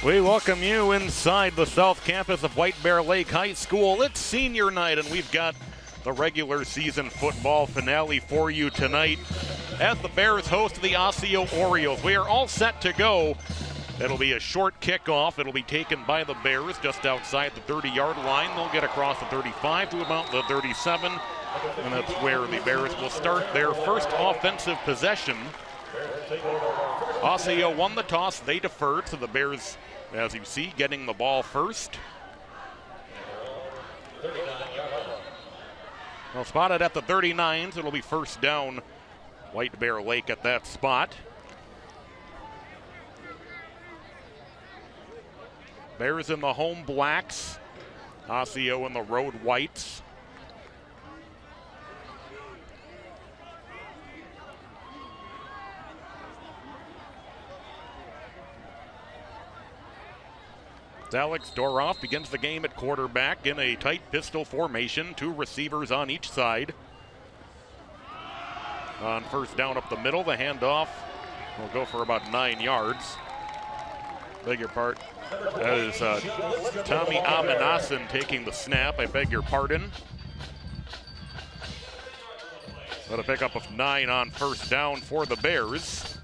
We welcome you inside the South Campus of White Bear Lake High School. It's senior night, and we've got the regular season football finale for you tonight as the Bears host the Osseo Orioles. We are all set to go. It'll be a short kickoff. It'll be taken by the Bears just outside the 30-yard line. They'll get across the 35 to about the 37, and that's where the Bears will start their first offensive possession. Osseo won the toss. They deferred, so the Bears, as you see, getting the ball first. Well, spotted at the 39, so it'll be first down, White Bear Lake at that spot. Bears in the home blacks, Osseo in the road whites. Alex Doroff begins the game at quarterback in a tight pistol formation, two receivers on each side. On first down up the middle, the handoff will go for about 9 yards. Beg your pardon. That is Tommy Aminasan taking the snap. I beg your pardon. But a pickup of 9 on first down for the Bears.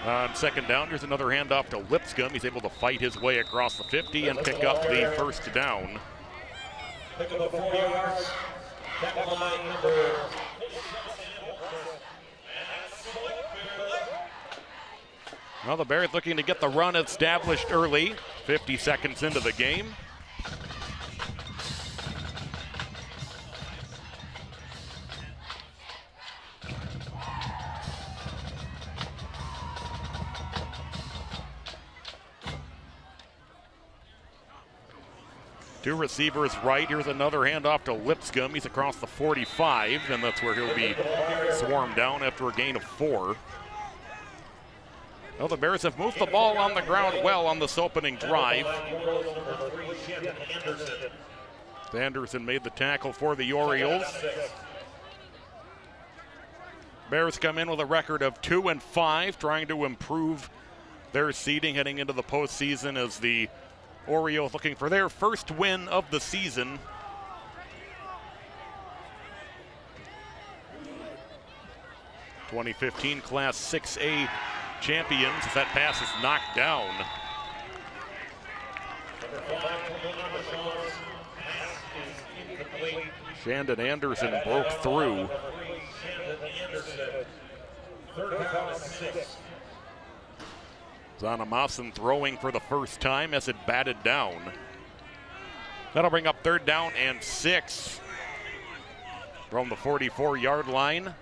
On second down, here's another handoff to Lipscomb. He's able to fight his way across the 50 and pick up the first down. Pick up the 4 yards. Tackle line number. Well, the Bears looking to get the run established early. 50 seconds into the game. Two receivers right. Here's another handoff to Lipscomb. He's across the 45, and that's where he'll be swarmed down after a gain of 4. Well, the Bears have moved the ball on the ground well on this opening drive. Anderson made the tackle for the Orioles. Bears come in with a record of 2-5, trying to improve their seeding heading into the postseason as the Orioles looking for their first win of the season. '15 Class 6A champions. That pass is knocked down. Shandon Anderson broke through. Zanamason throwing for the first time as it batted down. That'll bring up third down and 6 from the 44-yard line.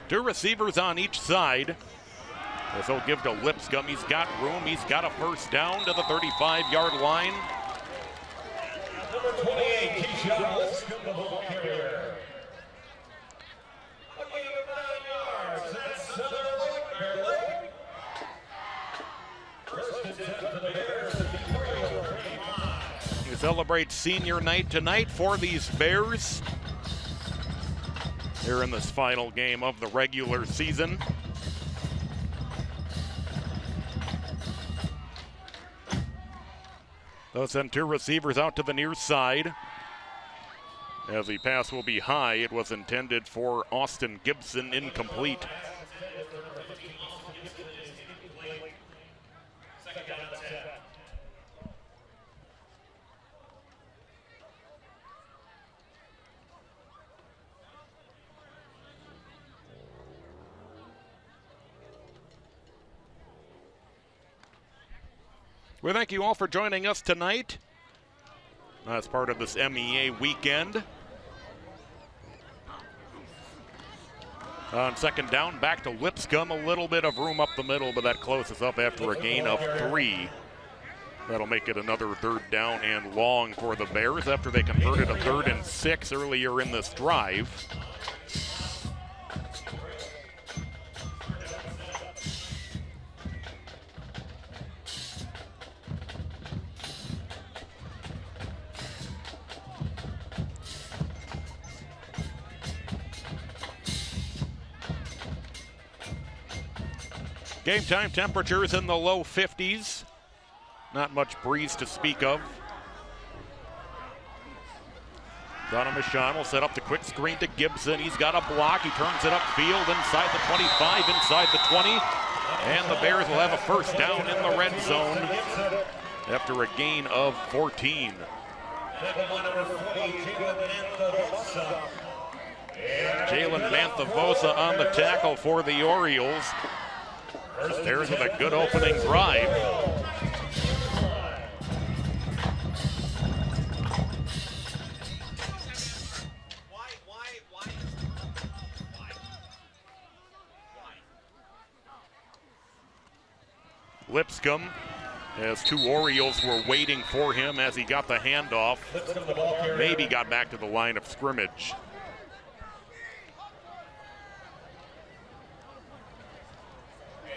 Two receivers on each side. This will give to Lipscomb. He's got room. He's got a first down to the 35-yard line. Number 28, Keyshawn Lipscomb, the ball carrier. A gain of 9 yards. That's Southern White Bear Lake. First attempt to the Bears at the Orioles 35. We celebrate senior night tonight for these Bears here in this final game of the regular season. They'll send two receivers out to the near side. As the pass will be high, it was intended for Austin Gibson, incomplete. We thank you all for joining us tonight as part of this MEA weekend. On second down, back to Lipscomb. A little bit of room up the middle, but that closes up after a gain of 3. That'll make it another third down and long for the Bears after they converted a 3rd and 6 earlier in this drive. Game time temperatures in the low 50s. Not much breeze to speak of. Michon will set up the quick screen to Gibson. He's got a block. He turns it upfield inside the 25, inside the 20. And the Bears will have a first down in the red zone after a gain of 14. Jalen Manthavosa on the tackle for the Orioles. Bears with a good opening drive. Lipscomb, as 2 Orioles were waiting for him as he got the handoff, maybe got back to the line of scrimmage.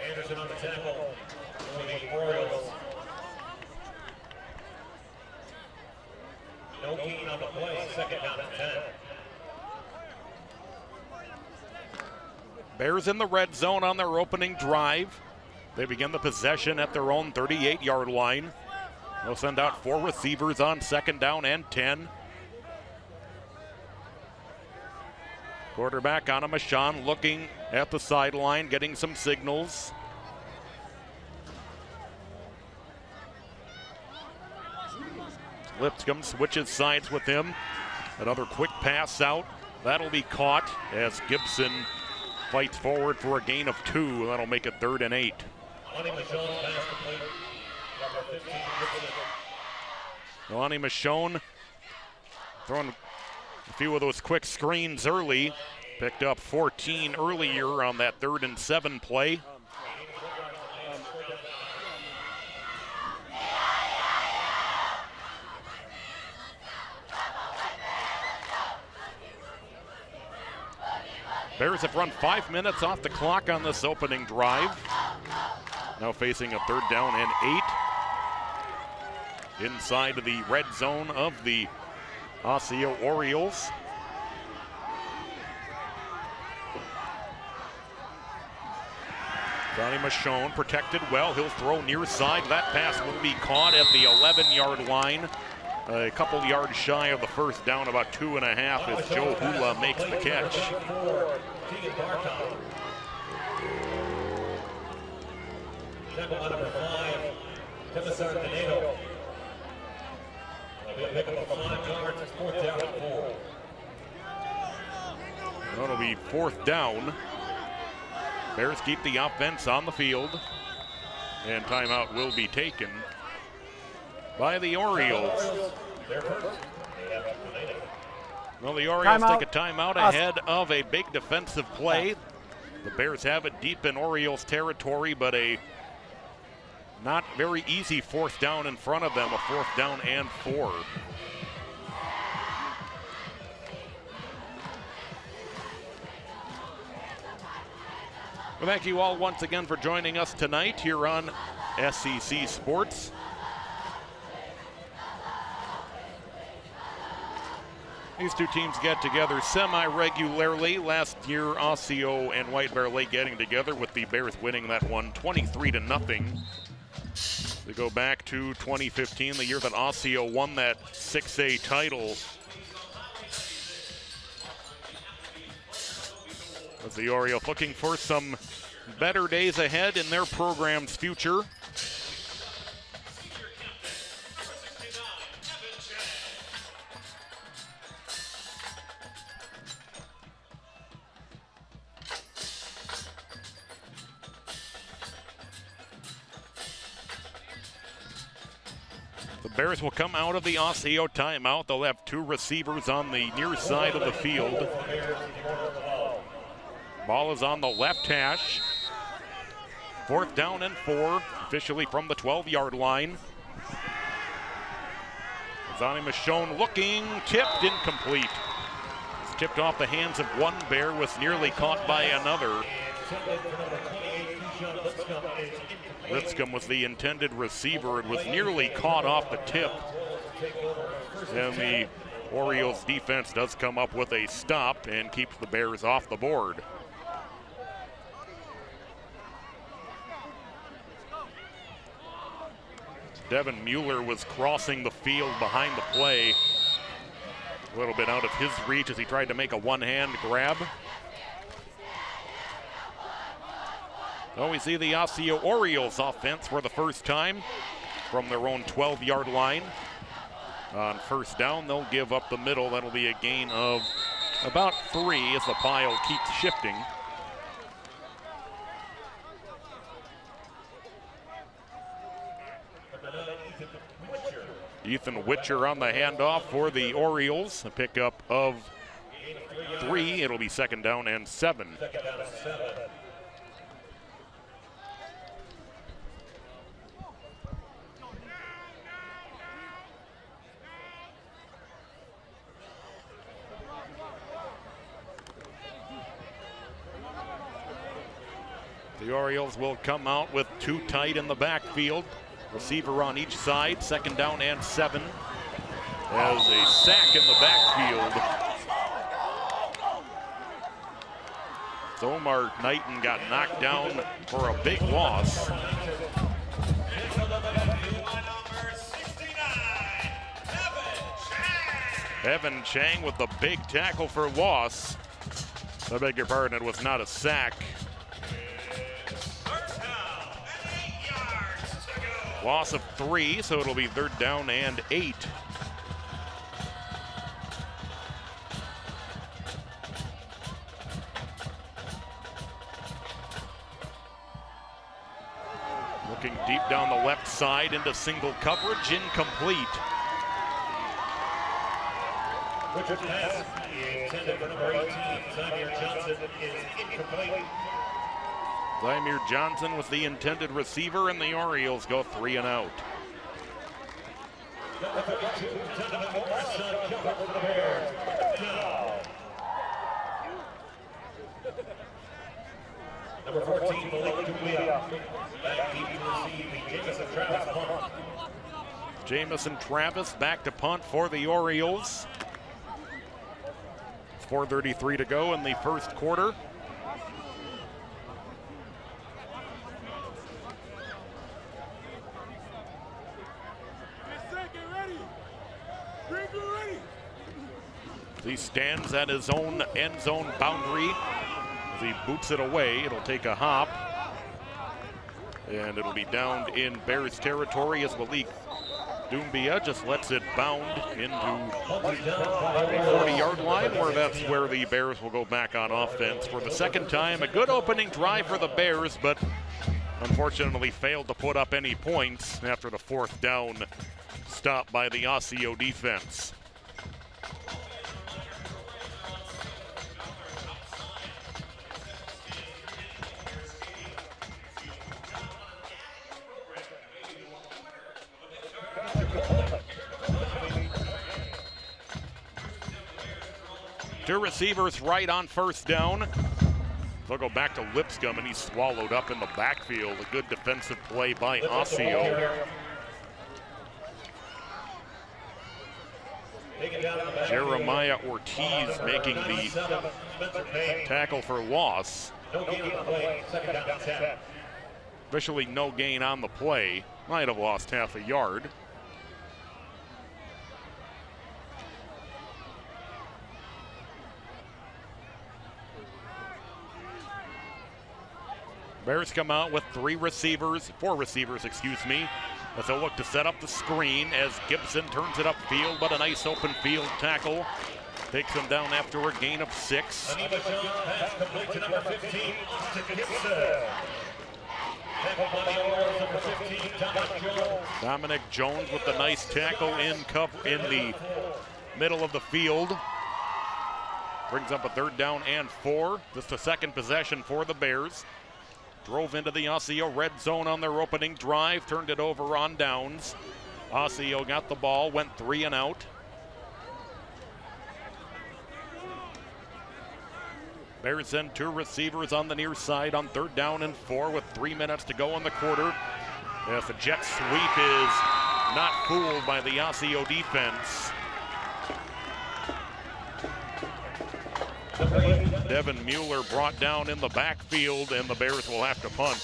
Anderson on the tackle for the Orioles. No gain on the play, second down and 10. Bears in the red zone on their opening drive. They begin the possession at their own 38-yard line. They'll send out 4 receivers on second down and 10. Quarterback Michon looking at the sideline, getting some signals. Lipscomb switches sides with him. Another quick pass out. That'll be caught as Gibson fights forward for a gain of 2. That'll make it 3rd and 8. Lonnie Michon throwing a few of those quick screens early. Picked up 14 earlier on that 3rd and 7 play. Bears have run 5 minutes off the clock on this opening drive. Now facing a 3rd down and 8. Inside the red zone of the Osseo Orioles. Donnie Michon protected well. He'll throw near side. That pass will be caught at the 11-yard line. A couple yards shy of the first down, about 2.5 as Joe Hula makes the catch. Tackle on number 5, Temisar Donato. They'll pick up 5 yards, 4th down and 4. That'll be 4th down. Bears keep the offense on the field. And timeout will be taken by the Orioles. Well, the Orioles take a timeout ahead of a big defensive play. The Bears have it deep in Orioles territory, but a not very easy 4th down in front of them, a 4th down and 4. Well, thank you all once again for joining us tonight here on SEC Sports. These two teams get together semi-regularly. Last year, Osseo and White Bear Lake getting together, with the Bears winning that one 23-0. They go back to 2015, the year that Osseo won that 6A title. As the Orioles looking for some better days ahead in their program's future. The Bears will come out of the Osseo timeout. They'll have 2 receivers on the near side of the field. Ball is on the left hash. 4th down and 4, officially from the 12-yard line. Zani Michonne looking, tipped, incomplete. It's tipped off the hands of one Bear, was nearly caught by another. Lipscomb was the intended receiver. It was nearly caught off the tip. And the Orioles defense does come up with a stop and keeps the Bears off the board. Devin Mueller was crossing the field behind the play. A little bit out of his reach as he tried to make a one-hand grab. So we see the Osseo Orioles offense for the first time from their own 12-yard line. On first down, they'll give up the middle. That'll be a gain of about 3 as the pile keeps shifting. Ethan Witcher on the handoff for the Orioles. A pickup of 3. It'll be second down and 7. The Orioles will come out with 2 tight in the backfield. Receiver on each side, second down and 7. As a sack in the backfield. So Omar Knighton got knocked down for a big loss. Evan Chang with the big tackle for loss. I beg your pardon, it was not a sack. Loss of 3, so it'll be third down and 8. Looking deep down the left side into single coverage, incomplete. Richard pass intended for number 18, Zamir Johnson, is incomplete. Vladimir Johnson was the intended receiver, and the Orioles go 3 and out. Number 32, Jonathan Morrison, cover for the Bears. Now. Number 14, Malik Dulia. Back deep to receive the Jamison Travis punt. Jamison Travis back to punt for the Orioles. 4:33 to go in the first quarter. He stands at his own end zone boundary. As he boots it away, it'll take a hop. And it'll be down in Bears territory as Malik Doumbia just lets it bound into the 40-yard line, where that's where the Bears will go back on offense for the second time. A good opening drive for the Bears, but unfortunately failed to put up any points after the fourth down stop by the Osseo defense. Two receivers right on first down. They'll go back to Lipscomb, and he's swallowed up in the backfield. A good defensive play by Osseo. Jeremiah Ortiz making the tackle for loss. Officially no gain on the play. Might have lost half a yard. Bears come out with four receivers, as they'll look to set up the screen as Gibson turns it upfield, but a nice open field tackle takes him down after a gain of 6. Pass complete to number 15, Austin Gibson. Tackled by the Orioles, number 15, Dominic Jones. Dominic Jones with the nice tackle in the middle of the field. Brings up a third down and 4. Just a second possession for the Bears. Drove into the Osseo red zone on their opening drive, turned it over on downs. Osseo got the ball, went 3 and out. Bears send 2 receivers on the near side on 3rd down and 4 with 3 minutes to go in the quarter. As the jet sweep is not fooled by the Osseo defense. Devin Mueller brought down in the backfield, and the Bears will have to punt.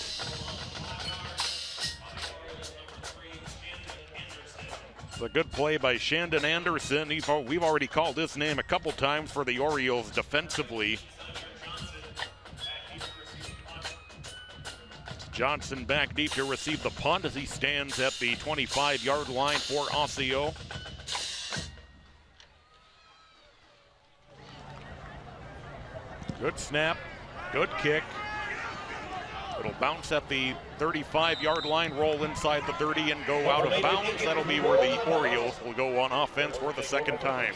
It's a good play by Shandon Anderson. We've already called his name a couple times for the Orioles defensively. Johnson back deep to receive the punt as he stands at the 25-yard line for Osseo. Good snap, good kick. It'll bounce at the 35-yard line, roll inside the 30 and go out of bounds. That'll be where the Orioles will go on offense for the second time.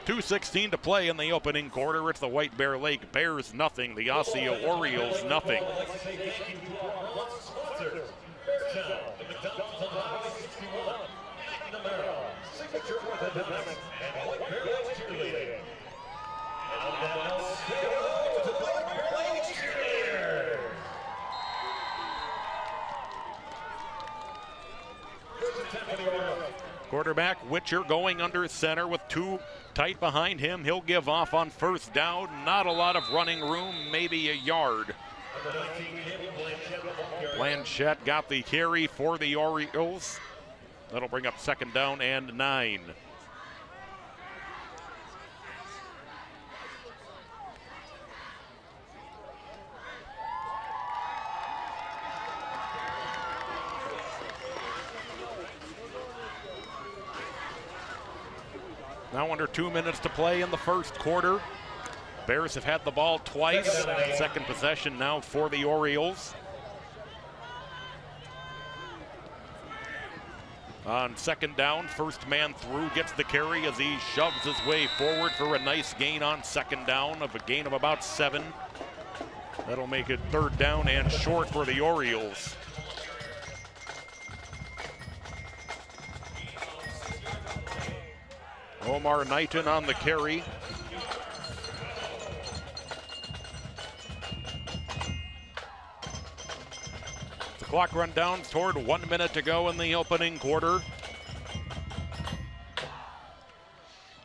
2:16 to play in the opening quarter. It's the White Bear Lake Bears nothing, the Osseo Orioles nothing. Quarterback Witcher going under center with 2 tight behind him. He'll give off on 1st down. Not a lot of running room, maybe a yard. Blanchette got the carry for the Orioles. That'll bring up 2nd down and 9. Now under 2 minutes to play in the first quarter. Bears have had the ball twice. Second possession now for the Orioles. On 2nd down, first man through gets the carry as he shoves his way forward for a nice gain on 2nd down of a gain of about 7. That'll make it 3rd down and short for the Orioles. Omar Knighton on the carry. The clock run down toward 1 minute to go in the opening quarter.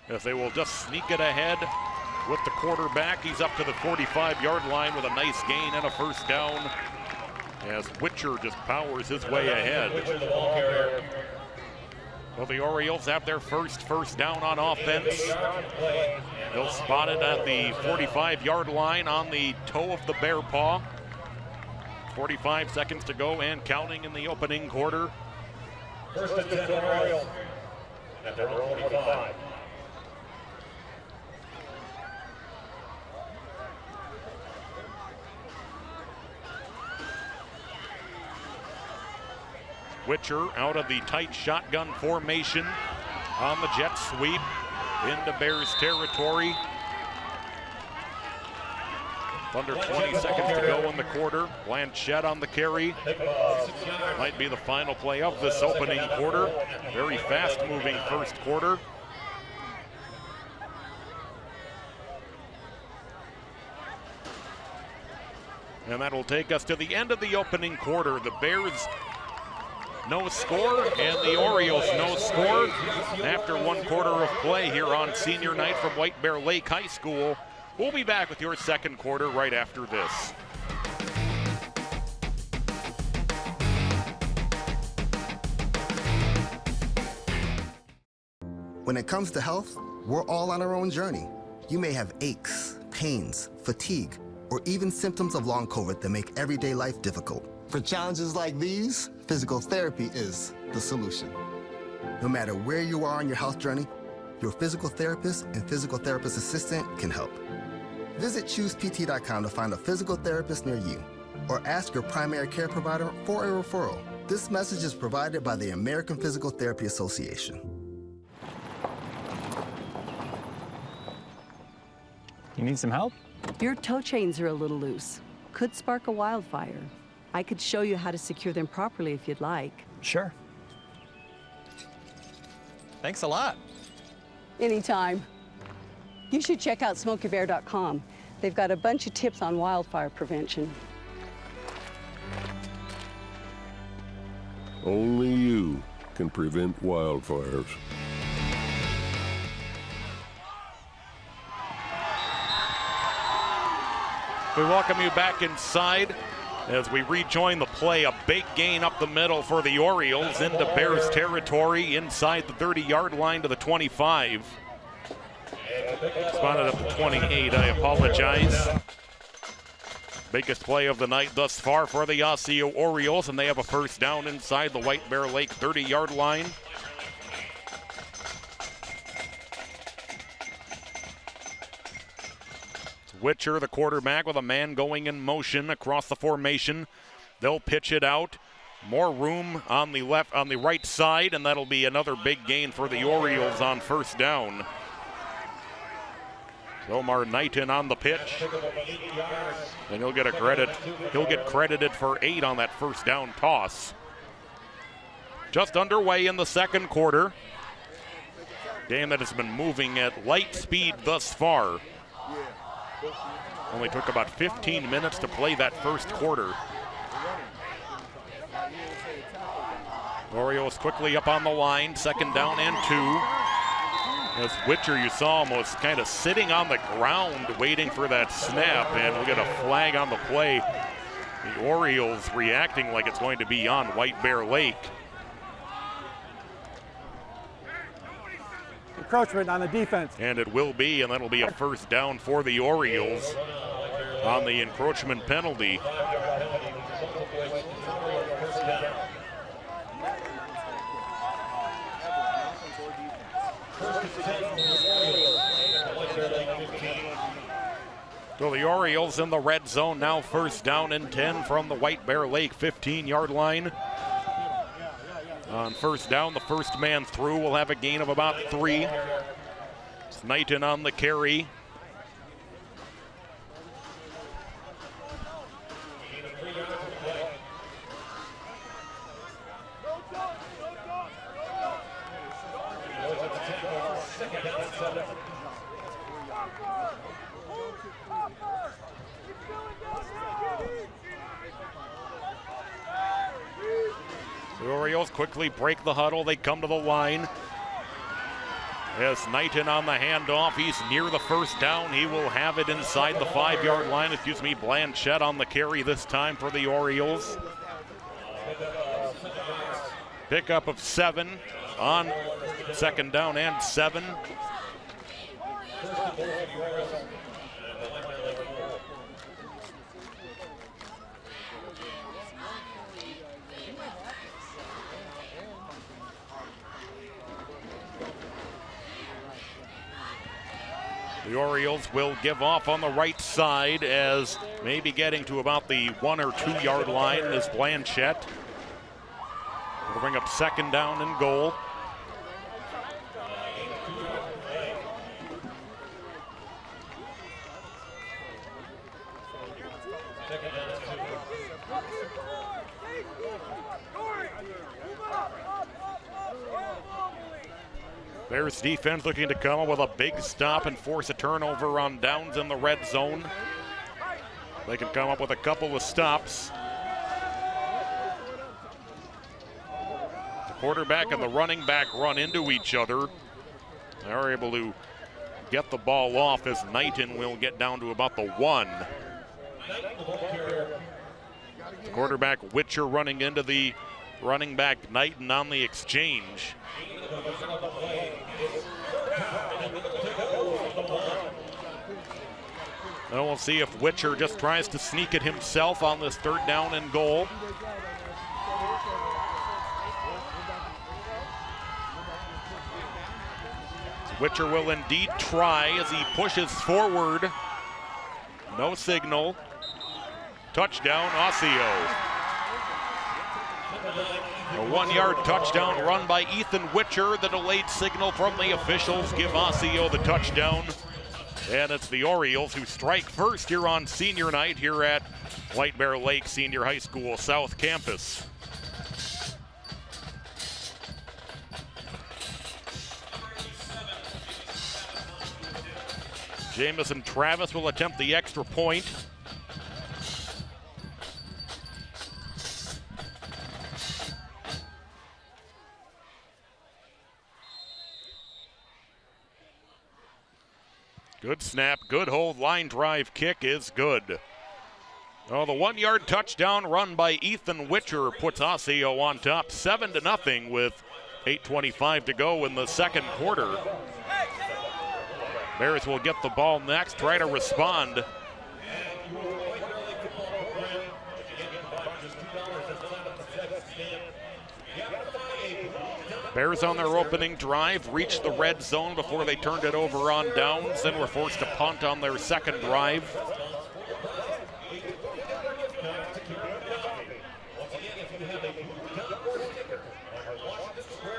As they will just sneak it ahead with the quarterback. He's up to the 45-yard line with a nice gain and a 1st down as Witcher just powers his way ahead. Well, the Orioles have their first down on offense. They'll spot it at the 45-yard line on the toe of the bear paw. 45 seconds to go and counting in the opening quarter. 1st and 10 Orioles at their own 45. Witcher out of the tight shotgun formation on the jet sweep into Bears territory. Under 20 seconds to go in the quarter. Blanchette on the carry. Might be the final play of this opening quarter. Very fast-moving first quarter. And that'll take us to the end of the opening quarter. The Bears no score, and the Orioles no score after 1 quarter of play here on senior night from White Bear Lake High School. We'll be back with your second quarter right after this. When it comes to health, we're all on our own journey. You may have aches, pains, fatigue, or even symptoms of long COVID that make everyday life difficult. For challenges like these, physical therapy is the solution. No matter where you are on your health journey, your physical therapist and physical therapist assistant can help. Visit ChoosePT.com to find a physical therapist near you, or ask your primary care provider for a referral. This message is provided by the American Physical Therapy Association. You need some help? Your tow chains are a little loose. Could spark a wildfire. I could show you how to secure them properly if you'd like. Sure. Thanks a lot. Anytime. You should check out SmokeyBear.com. They've got a bunch of tips on wildfire prevention. Only you can prevent wildfires. We welcome you back inside as we rejoin the play. A big gain up the middle for the Orioles into Bears territory inside the 30-yard line to the 25. Spotted up to 28, I apologize. Biggest play of the night thus far for the Osseo Orioles, and they have a first down inside the White Bear Lake 30-yard line. Witcher, the quarterback, with a man going in motion across the formation. They'll pitch it out. More room on the right side, and that'll be another big gain for the Orioles on first down. Omar Knighton on the pitch, and he'll get credited for 8 on that first down toss. Just underway in the second quarter. Game that has been moving at light speed thus far. Only took about 15 minutes to play that first quarter. Orioles quickly up on the line, second down and 2. As Witcher, you saw him, was kind of sitting on the ground waiting for that snap, and we'll get a flag on the play. The Orioles reacting like it's going to be on White Bear Lake. Encroachment on the defense. And it will be, and that'll be a first down for the Orioles on the encroachment penalty. So the Orioles in the red zone now, first down and 10 from the White Bear Lake 15-yard line. On first down, the first man through will have a gain of about 3. It's Knighton on the carry. The Orioles quickly break the huddle. They come to the line. As Knighton on the handoff, he's near the first down. He will have it inside the 5-yard line. Blanchett on the carry this time for the Orioles. Pickup of 7 on second down and 7. The Orioles will give off on the right side, as maybe getting to about the 1 or 2 yard line is Blanchett. Will bring up second down and goal. Bears defense looking to come up with a big stop and force a turnover on downs in the red zone. They can come up with a couple of stops. The quarterback and the running back run into each other. They're able to get the ball off, as Knighton will get down to about the 1. The quarterback Witcher running into the running back Knighton on the exchange. And we'll see if Witcher just tries to sneak it himself on this third down and goal. Witcher will indeed try as he pushes forward. No signal. Touchdown, Osseo. A 1-yard touchdown run by Ethan Witcher. The delayed signal from the officials give Osseo the touchdown. And it's the Orioles who strike first here on senior night here at White Bear Lake Senior High School South Campus. Jamison Travis will attempt the extra point. Good snap, good hold, line drive kick is good. Oh, the 1-yard touchdown run by Ethan Witcher puts Osseo on top 7-0 with 8:25 to go in the second quarter. Bears will get the ball next, try to respond. Bears on their opening drive reached the red zone before they turned it over on downs, then were forced to punt on their second drive.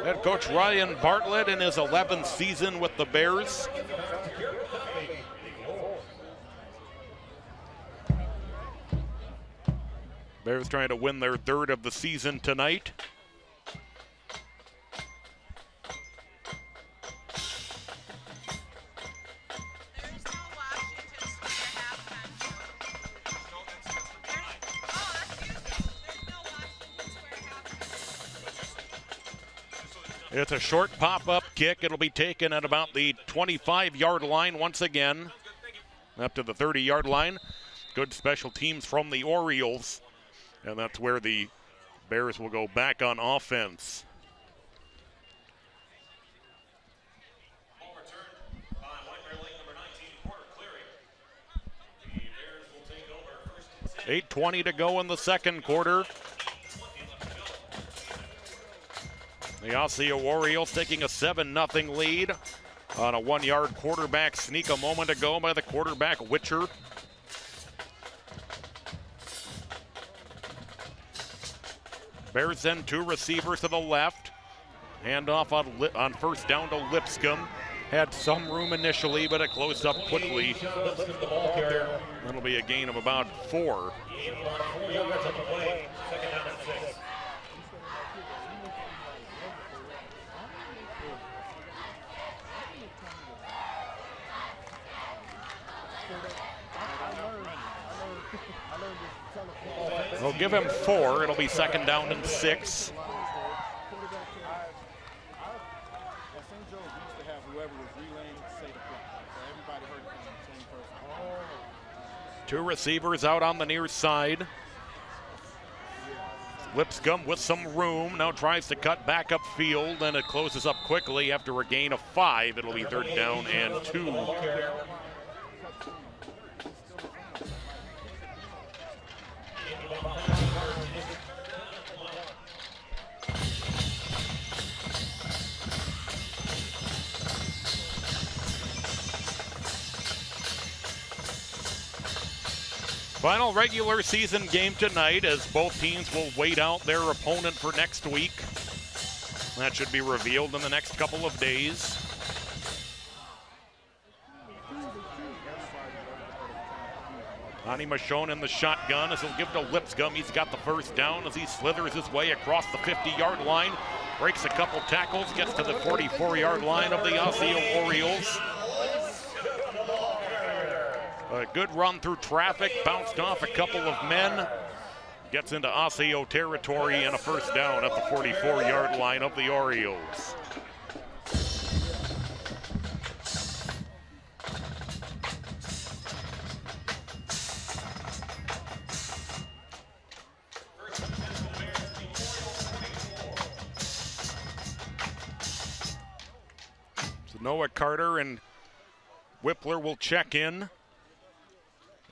Head coach Ryan Bartlett in his 11th season with the Bears. Bears trying to win their third of the season tonight. It's a short pop-up kick. It'll be taken at about the 25-yard line once again, up to the 30-yard line. Good special teams from the Orioles, and that's where the Bears will go back on offense. Ball returned by White Bear Lake, number 19, Porter Cleary. The Bears will take over first and 10. 8:20 to go in the second quarter. The Osseo Orioles taking a 7-0 lead on a 1-yard quarterback sneak a moment ago by the quarterback Witcher. Bears send two receivers to the left. Handoff on first down to Lipscomb. Had some room initially, but it closed up quickly. That'll be a gain of about 4. They'll give him 4. It'll be second down and 6. Two receivers out on the near side. Lipscomb with some room, now tries to cut back upfield, and it closes up quickly after a gain of 5. It'll be third down and 2. Final regular season game tonight as both teams will wait out their opponent for next week. That should be revealed in the next couple of days. Ani Michonne in the shotgun as he'll give to Lipscomb. He's got the first down as he slithers his way across the 50-yard line. Breaks a couple tackles, gets to the 44-yard line of the Osseo Orioles. A good run through traffic, bounced off a couple of men. Gets into Osseo territory and a first down at the 44-yard line of the Orioles. So Noah Carter and Whippler will check in.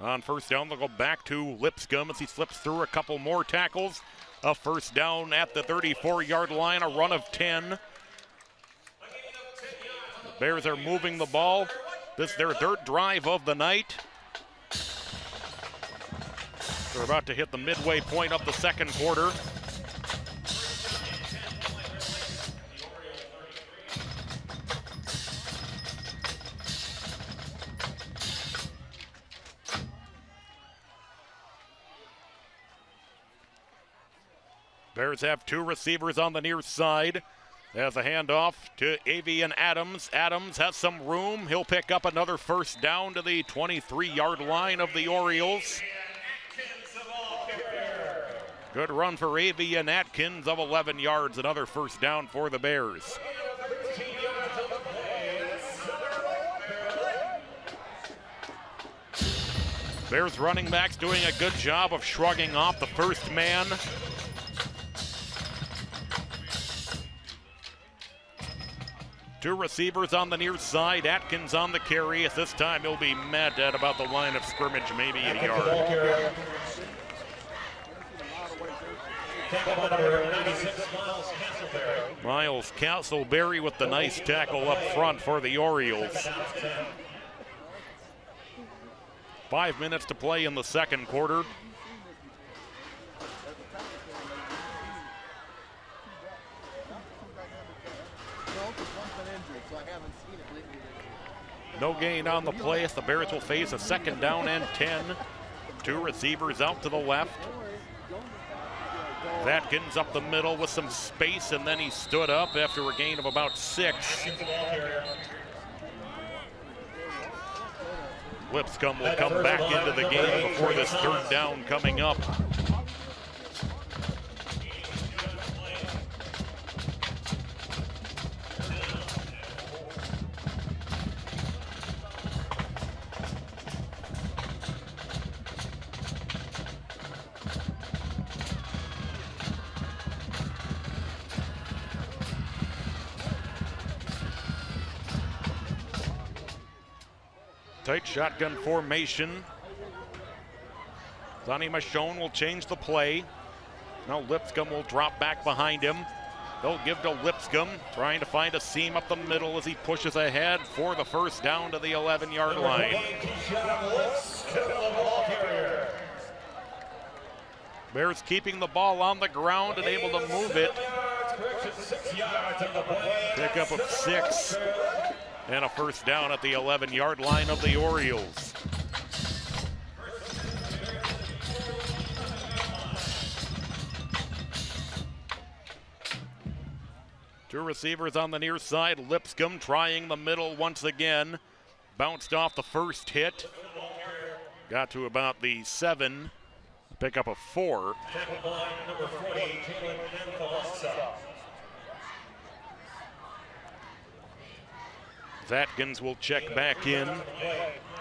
On first down, they'll go back to Lipscomb as he slips through a couple more tackles. A first down at the 34-yard line, a run of 10. The Bears are moving the ball. This is their third drive of the night. They're about to hit the midway point of the second quarter. Bears have two receivers on the near side. As a handoff to Avian Adams. Adams has some room. He'll pick up another first down to the 23-yard line of the Orioles. Good run for Avian Atkins of 11 yards. Another first down for the Bears. Bears running backs doing a good job of shrugging off the first man. Two receivers on the near side. Atkins on the carry. At this time, he'll be met at about the line of scrimmage, maybe a yard. Miles Castleberry with the nice tackle up front for the Orioles. 5 minutes to play in the second quarter. No gain on the play as the Bears will face a second down and 10. Two receivers out to the left. Atkins up the middle with some space, and then he stood up after a gain of about 6. Lipscomb will come back into the game before this third down coming up. Tight shotgun formation. Sonny Michonne will change the play. Now Lipscomb will drop back behind him. They'll give to Lipscomb, trying to find a seam up the middle as he pushes ahead for the first down to the 11-yard line. Bears keeping the ball on the ground and able to move it. Pick up of 6. And a first down at the 11-yard line of the Orioles. Two receivers on the near side. Lipscomb trying the middle once again. Bounced off the first hit. Got to about the 7. Pick up a 4. Atkins will check back in.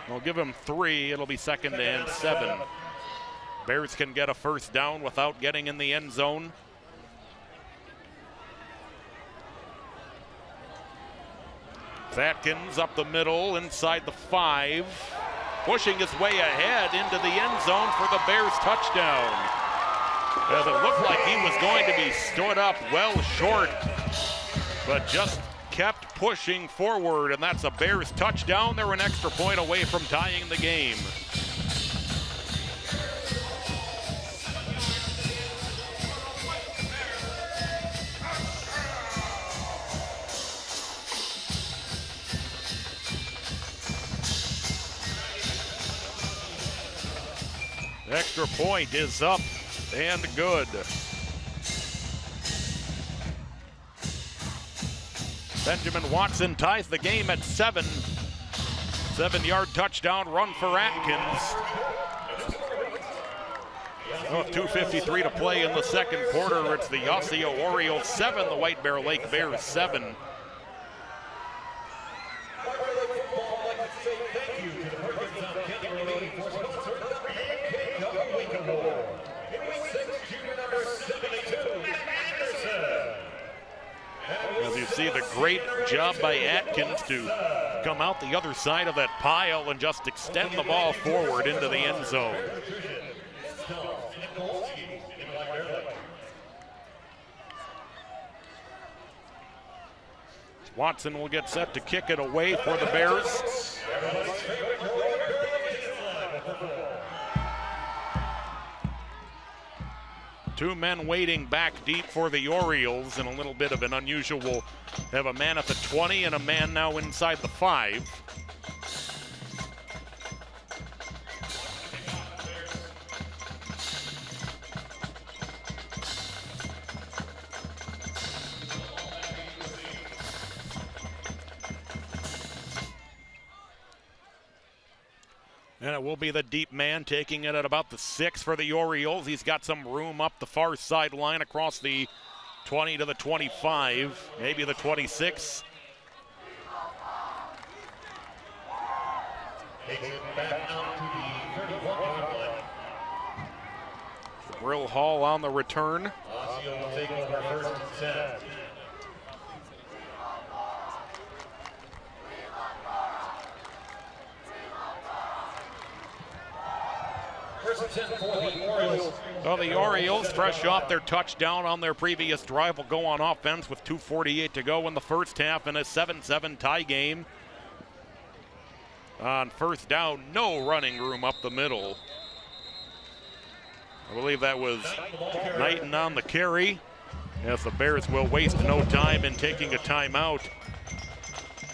They'll give him 3. It'll be second and 7. Bears can get a first down without getting in the end zone. Atkins up the middle inside the 5. Pushing his way ahead into the end zone for the Bears touchdown. As it looked like he was going to be stood up well short, but just kept pushing forward, and that's a Bears touchdown. They're an extra point away from tying the game. Extra point is up and good. Benjamin Watson ties the game at 7. 7-yard touchdown run for Atkins. With 2:53 to play in the second quarter, it's the Osseo Orioles 7, the White Bear Lake Bears 7. As you see, the great job by Atkins to come out the other side of that pile and just extend the ball forward into the end zone. Watson will get set to kick it away for the Bears. Two men waiting back deep for the Orioles, and a little bit of an unusual, have a man at the 20 and a man now inside the 5. And it will be the deep man taking it at about the 6 for the Orioles. He's got some room up the far sideline across the 20 to the 25, maybe the 26. Brill Hall on the return. Osseo will take over first and 10. First and 10 for the Orioles. Well, the Orioles, fresh off their touchdown on their previous drive, will go on offense with 2:48 to go in the first half in a 7-7 tie game. On first down, no running room up the middle. I believe that was Knighton on the carry. Yes, the Bears will waste no time in taking a timeout,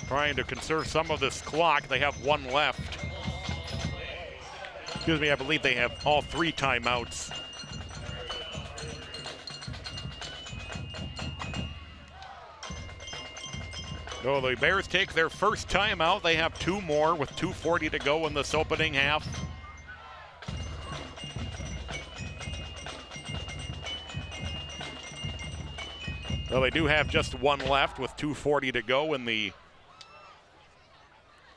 trying to conserve some of this clock. They have one left. Excuse me, I believe they have all 3 timeouts. So the Bears take their first timeout. They have 2 more with 2:40 to go in this opening half. Well, they do have just 1 left with 2:40 to go in the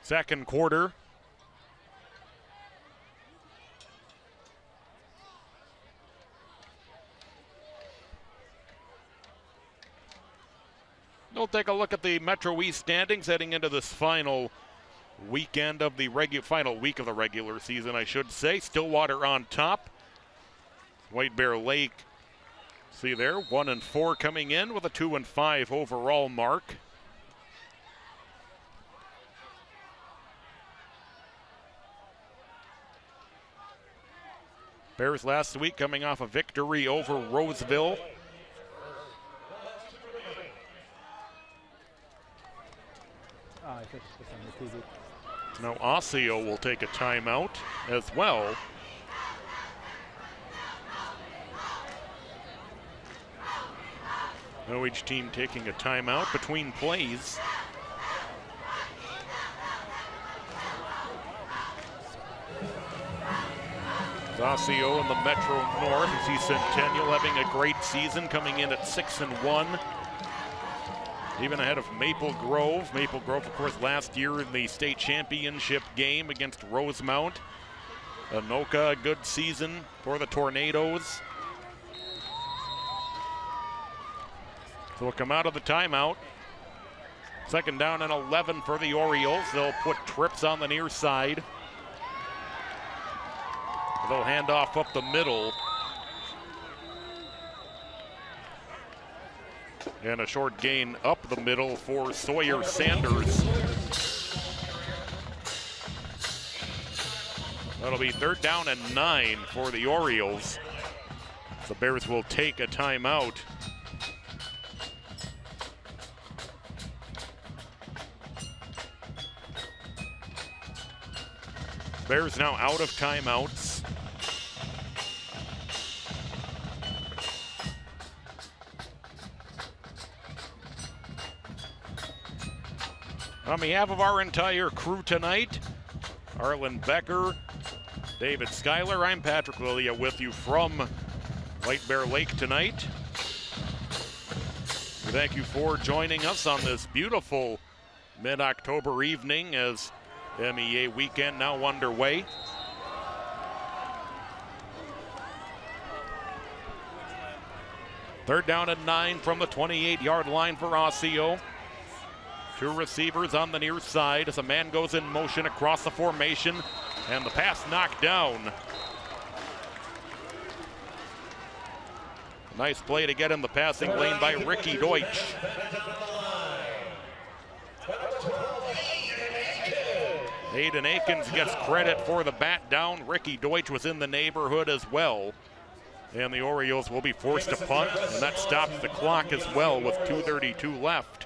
second quarter. We'll take a look at the Metro East standings heading into this final weekend of the final week of the regular season, I should say. Stillwater on top. White Bear Lake, see there, 1-4 coming in with a 2-5 overall mark. Bears last week coming off a victory over Roseville. Now Osseo will take a timeout as well. Now each team taking a timeout between plays. Osseo in the Metro North. You see Centennial having a great season, coming in at 6-1. Even ahead of Maple Grove. Maple Grove, of course, last year in the state championship game against Rosemount. Anoka, a good season for the Tornadoes. So we'll come out of the timeout. Second down and 11 for the Orioles. They'll put trips on the near side. They'll hand off up the middle. And a short gain up the middle for Sawyer Sanders. That'll be third down and 9 for the Orioles. The Bears will take a timeout. Bears now out of timeouts. On behalf of our entire crew tonight, Arlen Becker, David Schuyler, I'm Patrick Lilia with you from White Bear Lake tonight. We thank you for joining us on this beautiful mid-October evening as MEA weekend now underway. Third down and 9 from the 28-yard line for Osseo. 2 receivers on the near side as a man goes in motion across the formation, and the pass knocked down. Nice play to get in the passing lane by Ricky Deutsch. Aiden Akins gets credit for the bat down. Ricky Deutsch was in the neighborhood as well. And the Orioles will be forced to punt, and that stops the clock as well with 2:32 left.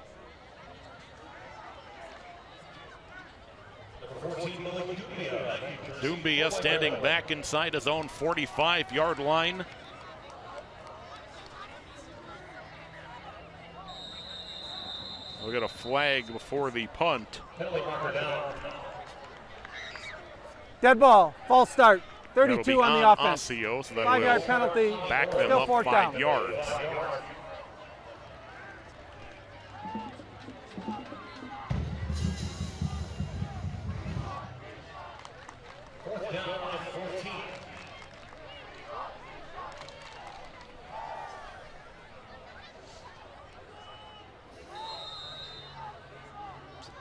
Doumbia standing back inside his own 45-yard line. We'll get a flag before the punt. Dead ball, false start. It'll be 32 on the offense. Osseo, so that 5-yard will penalty. back them Still up 4th 5 down. yards.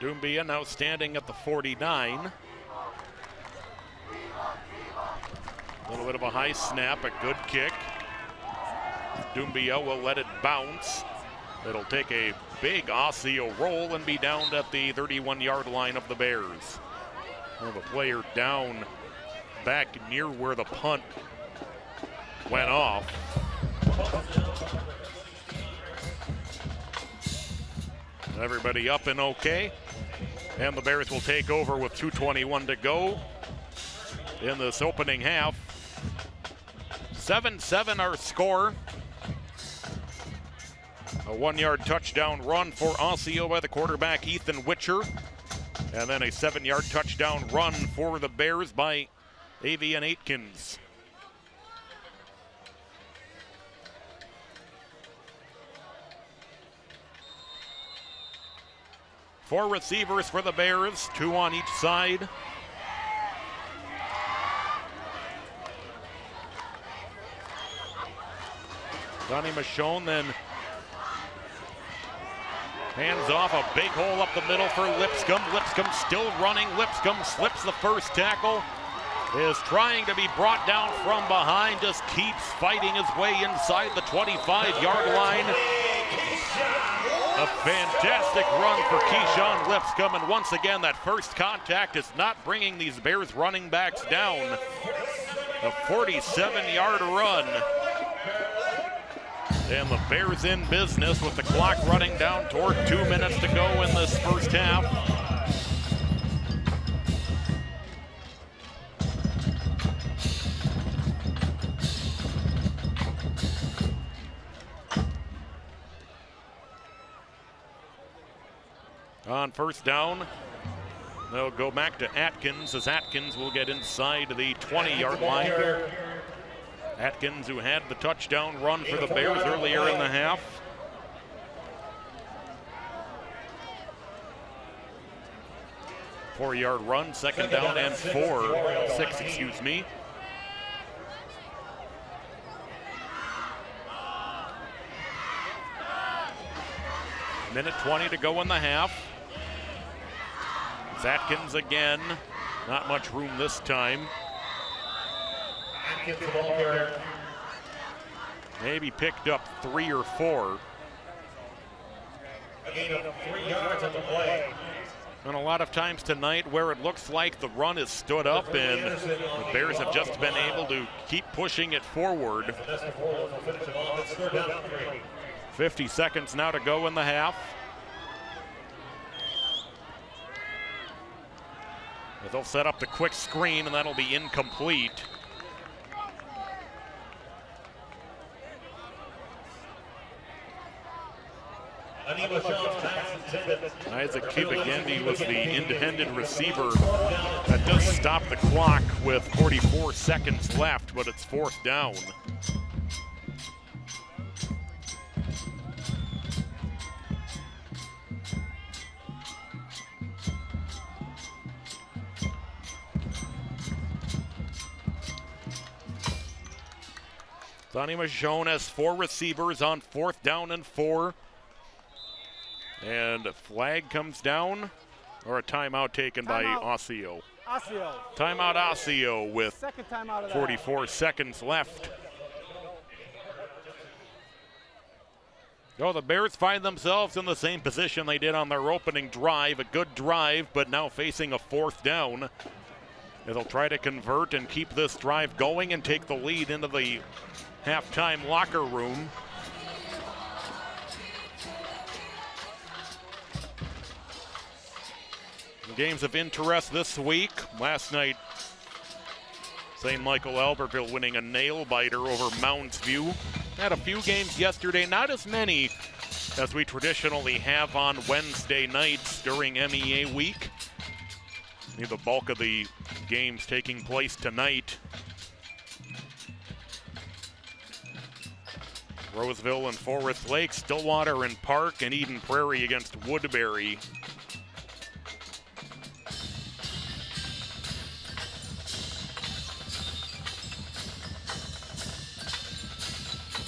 Dumbia now standing at the 49. A little bit of a high snap, a good kick. Dumbia will let it bounce. It'll take a big Osseo roll and be down at the 31-yard line of the Bears. Well, the player down back near where the punt went off. Everybody up and okay. And the Bears will take over with 2:21 to go in this opening half. 7-7 our score. A 1-yard touchdown run for Osseo by the quarterback Ethan Witcher. And then a 7-yard touchdown run for the Bears by Avian Aitkins. Four receivers for the Bears, 2 on each side. Donnie Michonne then hands off a big hole up the middle for Lipscomb. Lipscomb still running. Lipscomb slips the first tackle. Is trying to be brought down from behind. Just keeps fighting his way inside the 25-yard line. A fantastic run for Keyshawn Lipscomb, and once again, that first contact is not bringing these Bears running backs down. A 47-yard run. And the Bears in business with the clock running down toward 2 minutes to go in this first half. On first down, they'll go back to Atkins as Atkins will get inside the 20-yard line. Atkins, who had the touchdown run for the Bears earlier in the half. Four-yard run, second down and 6, excuse me. Minute 20 to go in the half. It's Atkins again. Not much room this time. Maybe picked up 3 or 4. A gain of 3 yards on the play. And a lot of times tonight where it looks like the run is stood up and the Bears have just been able to keep pushing it forward. 50 seconds now to go in the half. They'll set up the quick screen and that'll be incomplete. Isaac Kibagendi was the independent receiver that does stop the clock with 44 seconds left, but it's 4th down. Donnie Michonne has 4 receivers on 4th down and 4. And a flag comes down, or a timeout taken by Osseo. Osseo. Timeout Osseo with Second timeout of 44 seconds left. Oh, the Bears find themselves in the same position they did on their opening drive. A good drive, but now facing a 4th down. They'll try to convert and keep this drive going and take the lead into the halftime locker room. Games of interest this week. Last night, St. Michael Albertville winning a nail-biter over Mounds View. Had a few games yesterday, not as many as we traditionally have on Wednesday nights during MEA week. The bulk of the games taking place tonight. Roseville and Forest Lake, Stillwater and Park, and Eden Prairie against Woodbury.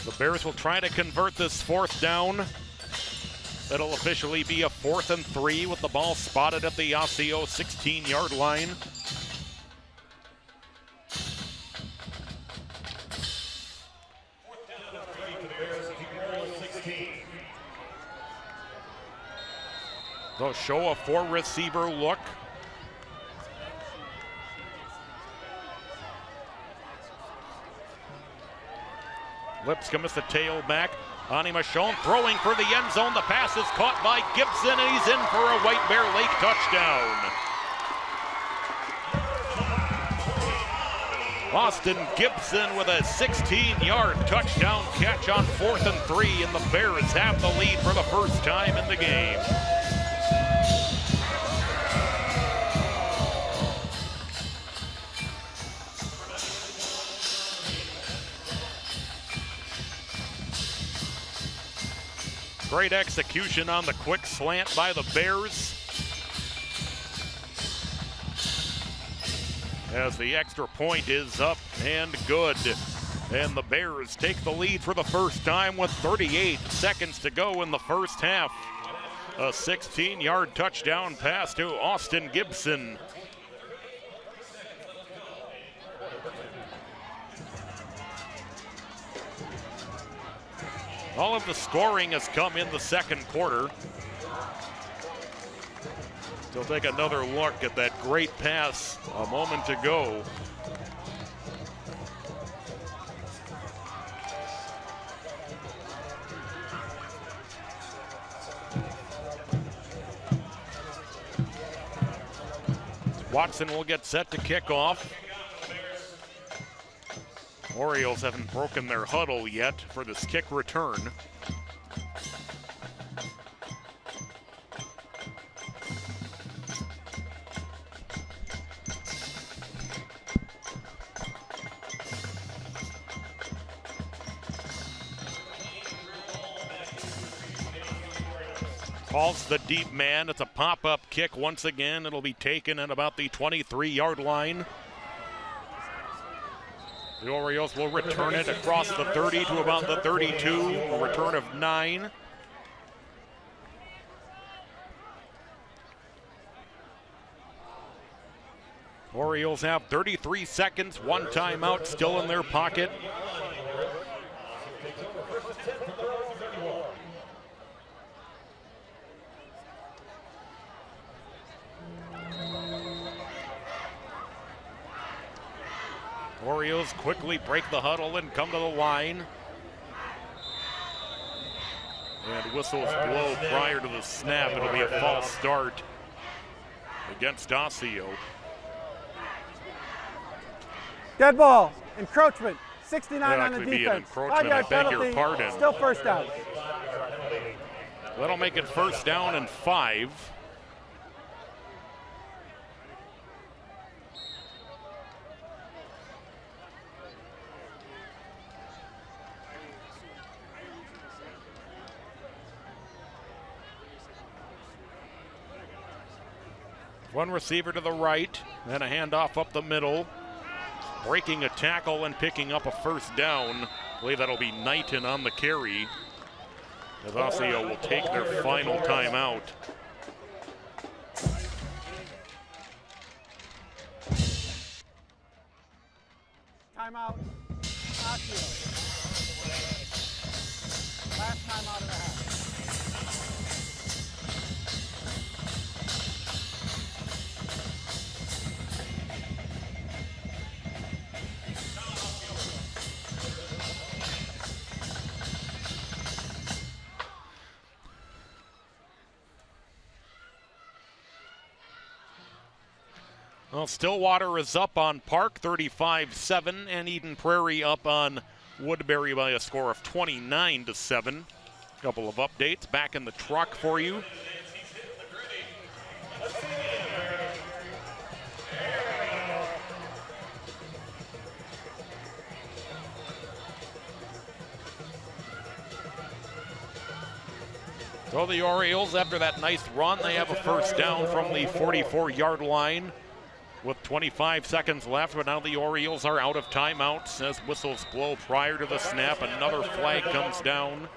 The Bears will try to convert this 4th down. It'll officially be a 4th and 3 with the ball spotted at the Osseo 16-yard line. They'll show a 4-receiver look. Lipscomb is the tailback. Ani Michon throwing for the end zone. The pass is caught by Gibson, and he's in for a White Bear Lake touchdown. Austin Gibson with a 16-yard touchdown catch on 4th and 3, and the Bears have the lead for the first time in the game. Great execution on the quick slant by the Bears. As the extra point is up and good. And the Bears take the lead for the first time with 38 seconds to go in the first half. A 16-yard touchdown pass to Austin Gibson. All of the scoring has come in the second quarter. They'll take another look at that great pass a moment ago. Watson will get set to kick off. Orioles haven't broken their huddle yet for this kick return. Calls the deep man. It's a pop-up kick once again. It'll be taken at about the 23-yard line. The Orioles will return it across the 30 to about the 32, a return of 9. Orioles have 33 seconds, 1 timeout still in their pocket. Orioles quickly break the huddle and come to the line. And whistles blow prior to the snap. It'll be a false start against Osseo. Dead ball. Encroachment. 69 on the Could be an defense. encroachment, I 5-yard beg your penalty. pardon. Still first down. That'll make it first down and 5. One receiver to the right, then a handoff up the middle. Breaking a tackle and picking up a first down. I believe that'll be Knighton on the carry, as Osseo will take their final timeout. Timeout. Osseo. Last timeout of the half. Well, Stillwater is up on Park 35-7, and Eden Prairie up on Woodbury by a score of 29-7. A couple of updates back in the truck for you. So the Orioles, after that nice run, they have a first down from the 44-yard line with 25 seconds left, but now the Orioles are out of timeouts as whistles blow prior to the snap. Another flag comes down.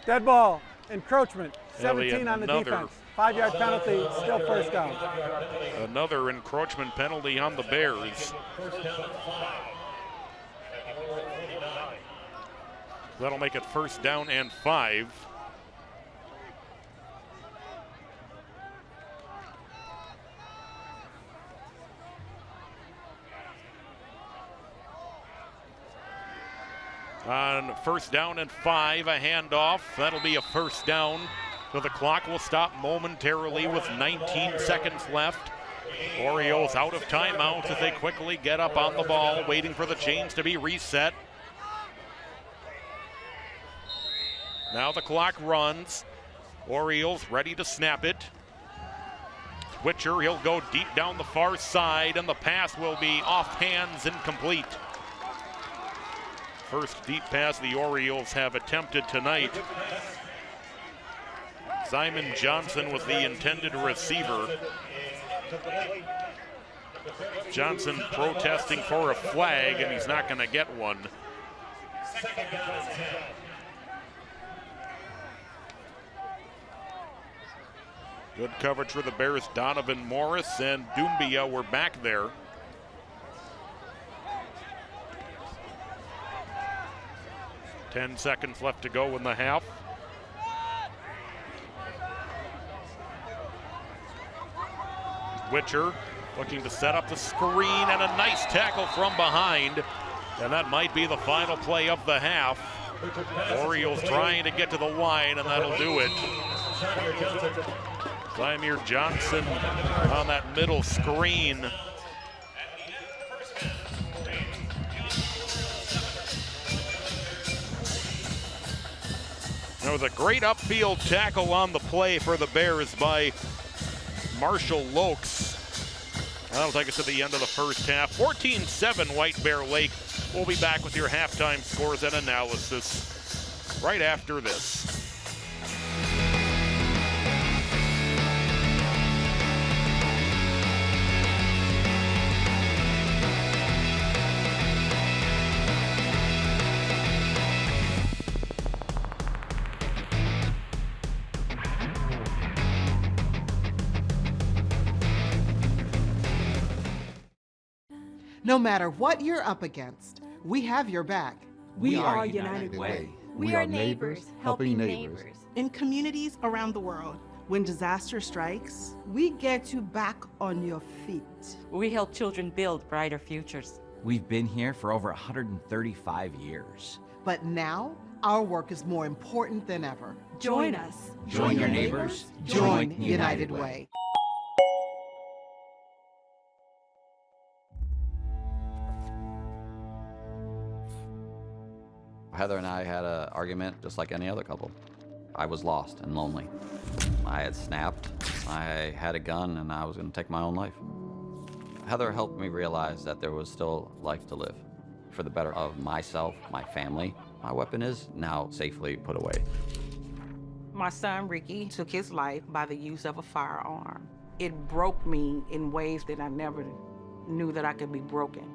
Dead ball, encroachment, That'll be 17 on the another. defense. 5-yard penalty, still first down. Another encroachment penalty on the Bears. That'll make it first down and 5. On first down and 5, a handoff. That'll be a first down. So the clock will stop momentarily with 19 seconds left. Orioles out of timeouts as they quickly get up on the ball, waiting for the chains to be reset. Now the clock runs. Orioles ready to snap it. Switcher, he'll go deep down the far side, and the pass will be off hands, incomplete. First deep pass the Orioles have attempted tonight. Simon Johnson was the intended receiver. Johnson protesting for a flag, and he's not going to get one. Good coverage for the Bears. Donovan Morris and Doumbia were back there. Ten seconds left to go in the half. Witcher looking to set up the screen, and a nice tackle from behind. And that might be the final play of the half. Orioles trying to get to the line, and that'll do it. Zymir Johnson on that middle screen. There was a great upfield tackle on the play for the Bears by Marshall Lokes. That'll take us to the end of the first half. 14-7 White Bear Lake. We'll be back with your halftime scores and analysis right after this. No matter what you're up against, we have your back. We are United Way. We are neighbors, helping neighbors. In communities around the world, when disaster strikes, we get you back on your feet. We help children build brighter futures. We've been here for over 135 years. But now, our work is more important than ever. Join us. Join your neighbors. Join United Way. Heather and I had an argument just like any other couple. I was lost and lonely. I had snapped, I had a gun, and I was going to take my own life. Heather helped me realize that there was still life to live. For the better of myself, my family, my weapon is now safely put away. My son, Ricky, took his life by the use of a firearm. It broke me in ways that I never knew that I could be broken.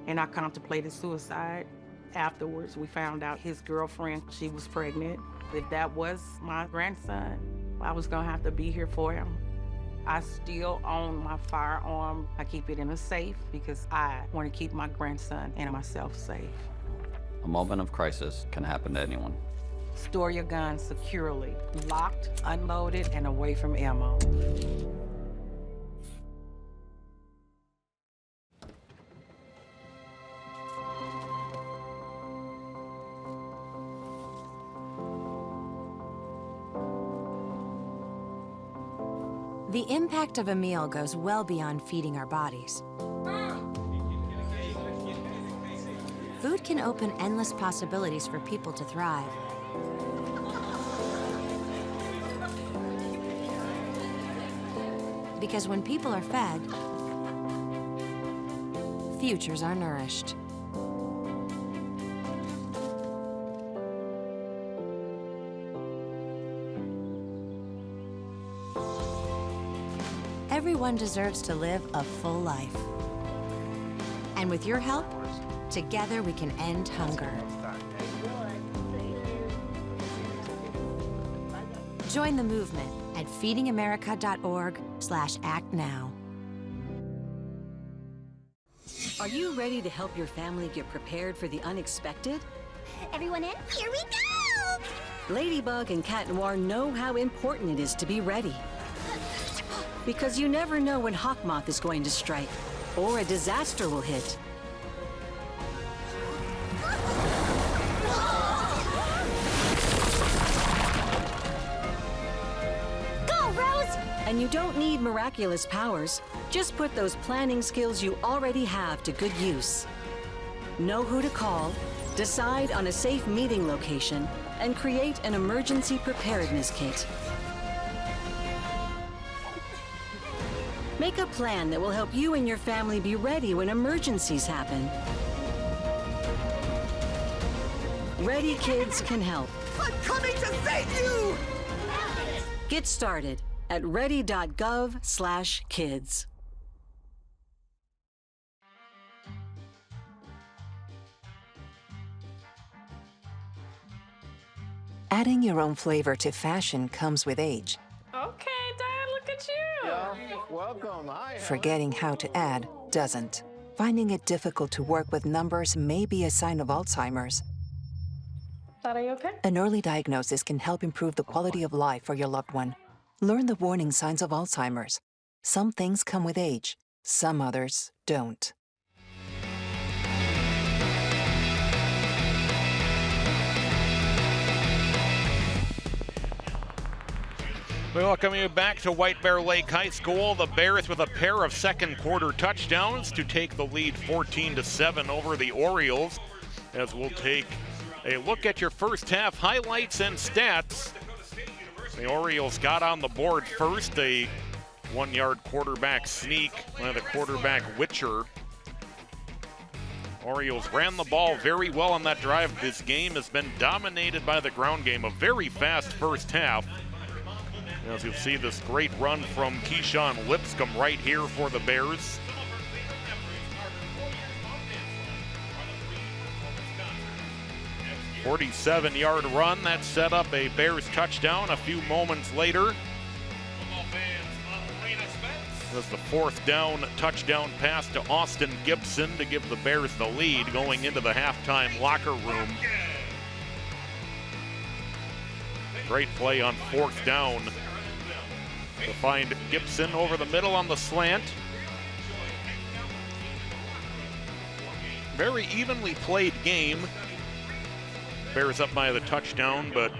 And I contemplated suicide. Afterwards, we found out his girlfriend, she was pregnant. If that was my grandson, I was gonna have to be here for him. I still own my firearm. I keep it in a safe because I want to keep my grandson and myself safe. A moment of crisis can happen to anyone. Store your gun securely, locked, unloaded, and away from ammo. The impact of a meal goes well beyond feeding our bodies. Food can open endless possibilities for people to thrive. Because when people are fed, futures are nourished. everyone deserves to live a full life. And with your help, together we can end hunger. Join the movement at feedingamerica.org/actnow. Are you ready to help your family get prepared for the unexpected? Everyone in? Here we go! Ladybug and Cat Noir know how important it is to be ready. Because you never know when Hawkmoth is going to strike, or a disaster will hit. Go, Rose! And you don't need miraculous powers. Just put those planning skills you already have to good use. Know who to call, decide on a safe meeting location, and create an emergency preparedness kit. Make a plan that will help you and your family be ready when emergencies happen. Ready Kids can help. I'm coming to save you! Get started at ready.gov/kids. Adding your own flavor to fashion comes with age. Okay, Dad, look at you. Yeah, welcome. Hi. Forgetting how to add doesn't. Finding it difficult to work with numbers may be a sign of Alzheimer's. Dad, are you okay? An early diagnosis can help improve the quality of life for your loved one. Learn the warning signs of Alzheimer's. Some things come with age, some others don't. We welcome you back to White Bear Lake High School. The Bears with a pair of second quarter touchdowns to take the lead 14-7 over the Orioles, as we'll take a look at your first half highlights and stats. The Orioles got on the board first, a 1-yard quarterback sneak by the quarterback Witcher. Orioles ran the ball very well on that drive. This game has been dominated by the ground game. A very fast first half. As you see, this great run from Keyshawn Lipscomb right here for the Bears. A 47-yard run that set up a Bears touchdown a few moments later. Was the fourth down touchdown pass to Austin Gibson to give the Bears the lead going into the halftime locker room. Great play on fourth down to find Gibson over the middle on the slant. Very evenly played game. Bears up by the touchdown, but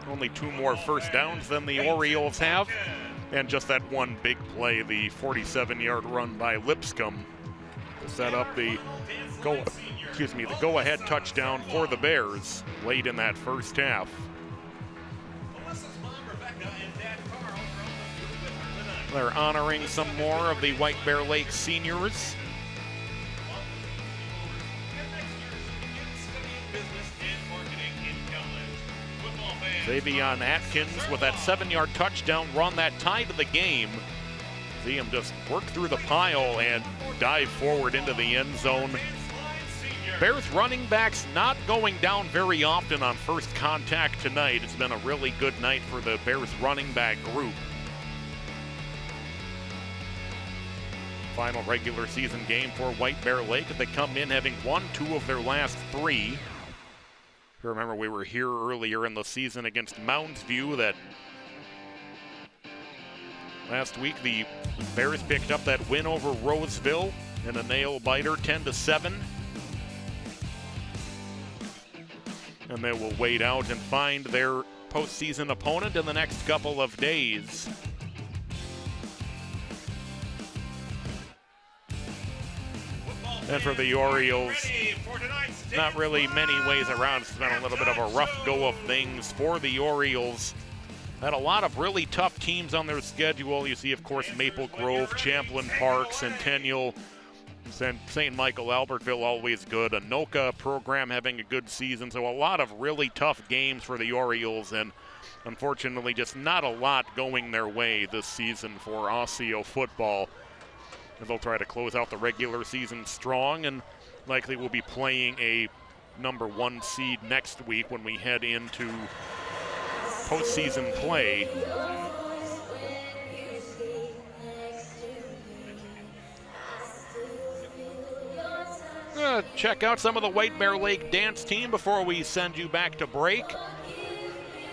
only 2 more first downs than the Orioles have. And just that one big play, the 47-yard run by Lipscomb to set up the go-ahead touchdown for the Bears late in that first half. They're honoring some more of the White Bear Lake seniors. Xavion Atkins with that 7-yard touchdown run that tied the game. See him just work through the pile and dive forward into the end zone. Bears running backs not going down very often on first contact tonight. It's been a really good night for the Bears running back group. Final regular season game for White Bear Lake. They come in having won 2 of their last 3. You remember we were here earlier in the season against Mounds View that last week the Bears picked up that win over Roseville in a nail-biter 10-7. And they will wait out and find their postseason opponent in the next couple of days. And for the Orioles, not really many ways around. It's been a little bit of a rough go of things for the Orioles. Had a lot of really tough teams on their schedule. You see, of course, Maple Grove, Champlain Park, Centennial, St. Michael, Albertville, always good. Anoka program having a good season. So a lot of really tough games for the Orioles. And unfortunately, just not a lot going their way this season for Osseo football. And they'll try to close out the regular season strong and likely will be playing a number 1 seed next week when we head into postseason play. Check out some of the White Bear Lake dance team before we send you back to break.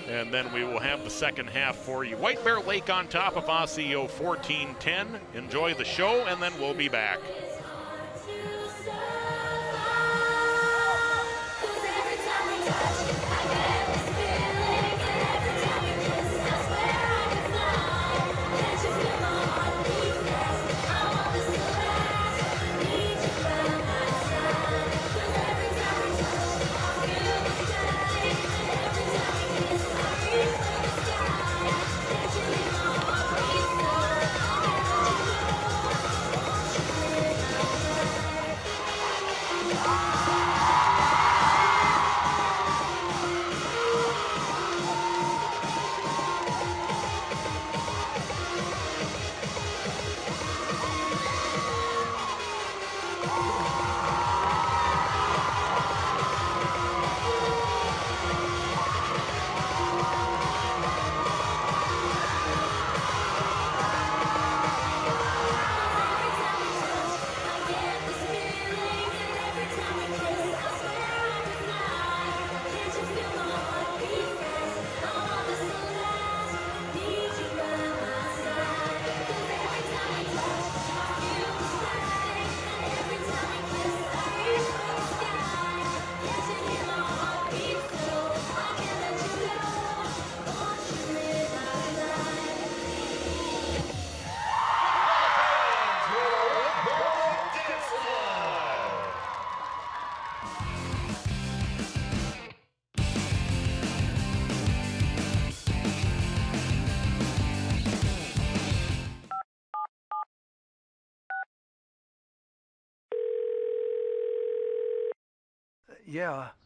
And then we will have the second half for you. White Bear Lake on top of Osseo 14-10. Enjoy the show, and then we'll be back.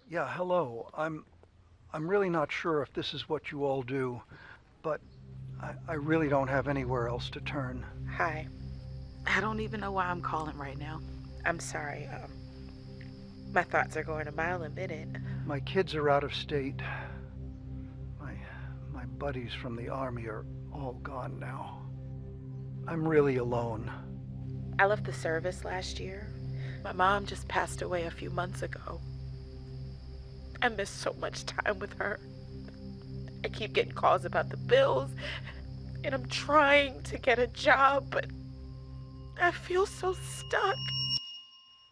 Yeah, hello. I'm really not sure if this is what you all do, but I really don't have anywhere else to turn. Hi. I don't even know why I'm calling right now. I'm sorry. My thoughts are going a mile a minute. My kids are out of state. My buddies from the Army are all gone now. I'm really alone. I left the service last year. My mom just passed away a few months ago. I miss so much time with her. I keep getting calls about the bills, and I'm trying to get a job, but I feel so stuck.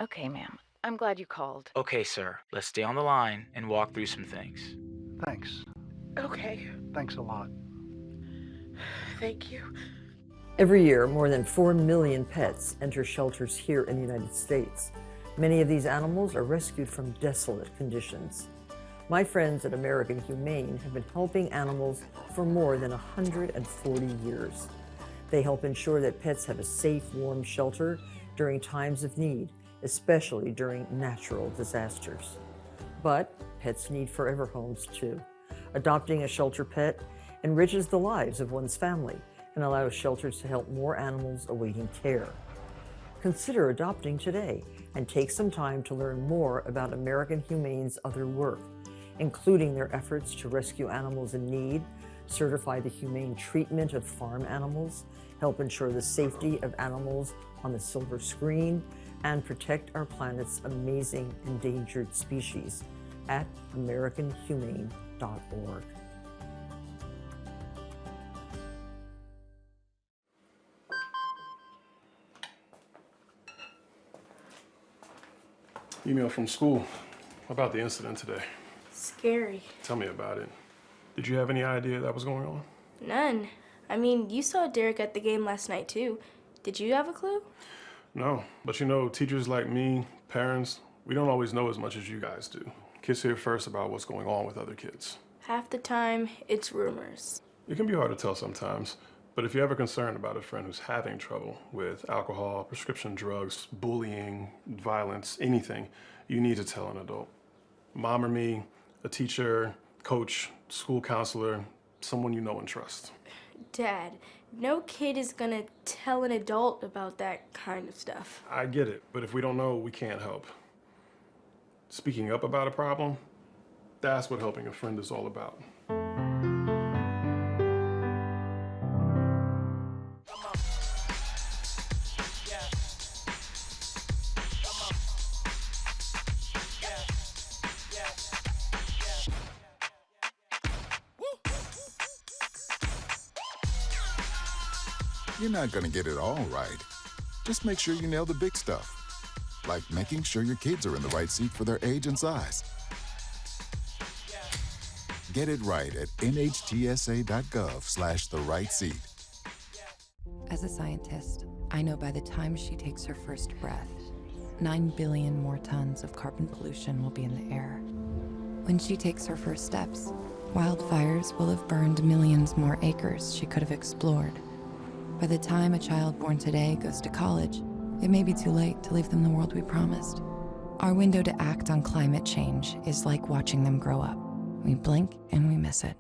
Okay, ma'am. I'm glad you called. Okay, sir. Let's stay on the line and walk through some things. Thanks. Okay. Thanks a lot. Thank you. Every year, more than 4 million pets enter shelters here in the United States. Many of these animals are rescued from desolate conditions. My friends at American Humane have been helping animals for more than 140 years. They help ensure that pets have a safe, warm shelter during times of need, especially during natural disasters. But pets need forever homes too. Adopting a shelter pet enriches the lives of one's family and allows shelters to help more animals awaiting care. Consider adopting today and take some time to learn more about American Humane's other work, including their efforts to rescue animals in need, certify the humane treatment of farm animals, help ensure the safety of animals on the silver screen, and protect our planet's amazing endangered species at AmericanHumane.org. Email from school about the incident today. Scary. Tell me about it. Did you have any idea that was going on? None. I mean, you saw Derek at the game last night too. Did you have a clue? No, but you know, teachers like me, parents, we don't always know as much as you guys do. Kids hear first about what's going on with other kids. Half the time, it's rumors. It can be hard to tell sometimes, but if you're ever concerned about a friend who's having trouble with alcohol, prescription drugs, bullying, violence, anything, you need to tell an adult. Mom or me, a teacher, coach, school counselor, someone you know and trust. Dad, no kid is gonna tell an adult about that kind of stuff. I get it, but if we don't know, we can't help. Speaking up about a problem, that's what helping a friend is all about. You're not going to get it all right. Just make sure you nail the big stuff, like making sure your kids are in the right seat for their age and size. Get it right at nhtsa.gov/the-right-seat. As a scientist, I know by the time she takes her first breath, 9 billion more tons of carbon pollution will be in the air. When she takes her first steps, wildfires will have burned millions more acres she could have explored. By the time a child born today goes to college, it may be too late to leave them the world we promised. Our window to act on climate change is like watching them grow up. We blink and we miss it.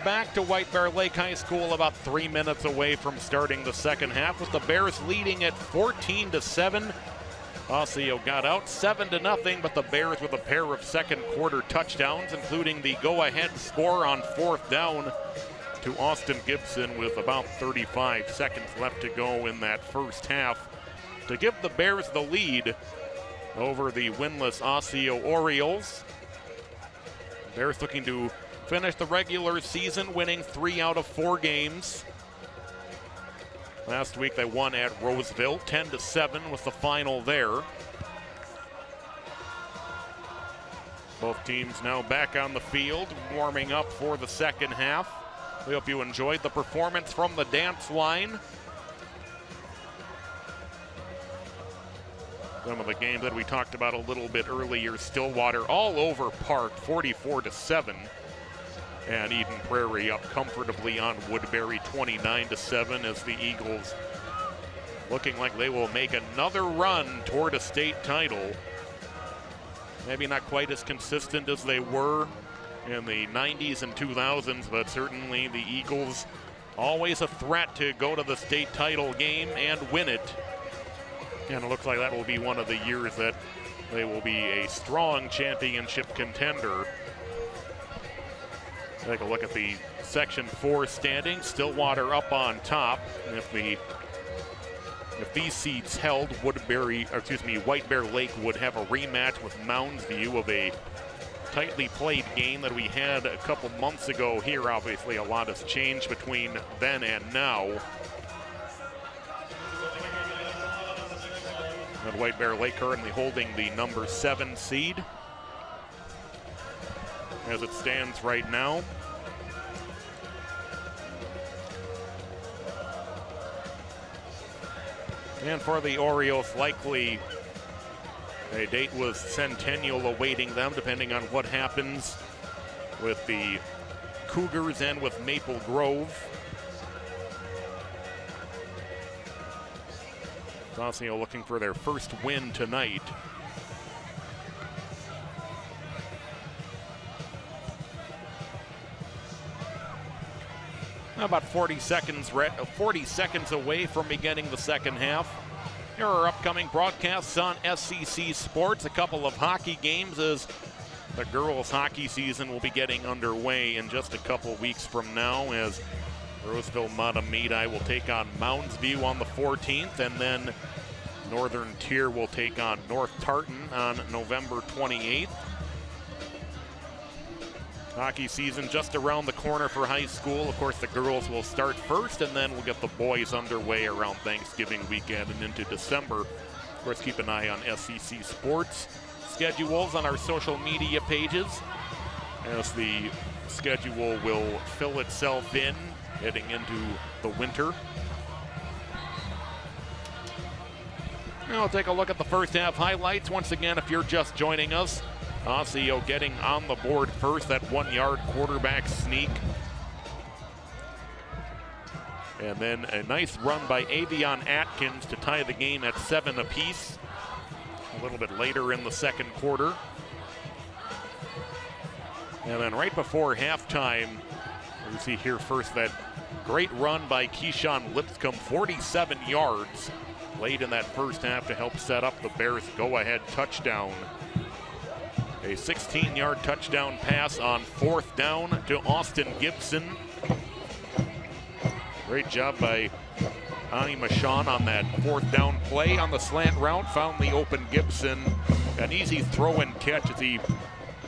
Back to White Bear Lake High School, about 3 minutes away from starting the second half, with the Bears leading at 14-7. Osseo got out 7-0, but the Bears with a pair of second quarter touchdowns, including the go-ahead score on fourth down to Austin Gibson with about 35 seconds left to go in that first half to give the Bears the lead over the winless Osseo Orioles. Bears looking to finish the regular season winning 3 out of 4 games. Last week they won at Roseville, 10-7 was the final there. Both teams now back on the field, warming up for the second half. We hope you enjoyed the performance from the dance line. Some of the games that we talked about a little bit earlier, Stillwater all over Park, 44-7. And Eden Prairie up comfortably on Woodbury, 29-7, as the Eagles looking like they will make another run toward a state title. Maybe not quite as consistent as they were in the 90s and 2000s, but certainly the Eagles always a threat to go to the state title game and win it. And it looks like that will be one of the years that they will be a strong championship contender. Take a look at the Section 4 standings. Stillwater up on top. And if these seeds held, White Bear Lake would have a rematch with Mounds View of a tightly played game that we had a couple months ago here. Obviously, a lot has changed between then and now. with White Bear Lake currently holding the number 7 seed as it stands right now. And for the Orioles, likely a date with Centennial awaiting them, depending on what happens with the Cougars and with Maple Grove. Osseo looking for their first win tonight. About 40 seconds away from beginning the second half. Here are upcoming broadcasts on SCC Sports. A couple of hockey games as the girls' hockey season will be getting underway in just a couple weeks from now, as Roseville Matamidi will take on Mounds View on the 14th, and then Northern Tier will take on North Tartan on November 28th. Hockey season just around the corner for high school. Of course, the girls will start first, and then we'll get the boys underway around Thanksgiving weekend and into December. Of course, keep an eye on SCC Sports schedules on our social media pages as the schedule will fill itself in heading into the winter. Now we'll take a look at the first half highlights. Once again, if you're just joining us, Osseo getting on the board first, that 1-yard quarterback sneak. And then a nice run by Avion Atkins to tie the game at 7 apiece a little bit later in the second quarter. And then right before halftime, we see here first that great run by Keyshawn Lipscomb, 47 yards late in that first half to help set up the Bears' go-ahead touchdown. A 16-yard touchdown pass on 4th down to Austin Gibson. Great job by Ani Machon on that 4th down play on the slant route. Found the open Gibson. An easy throw and catch as he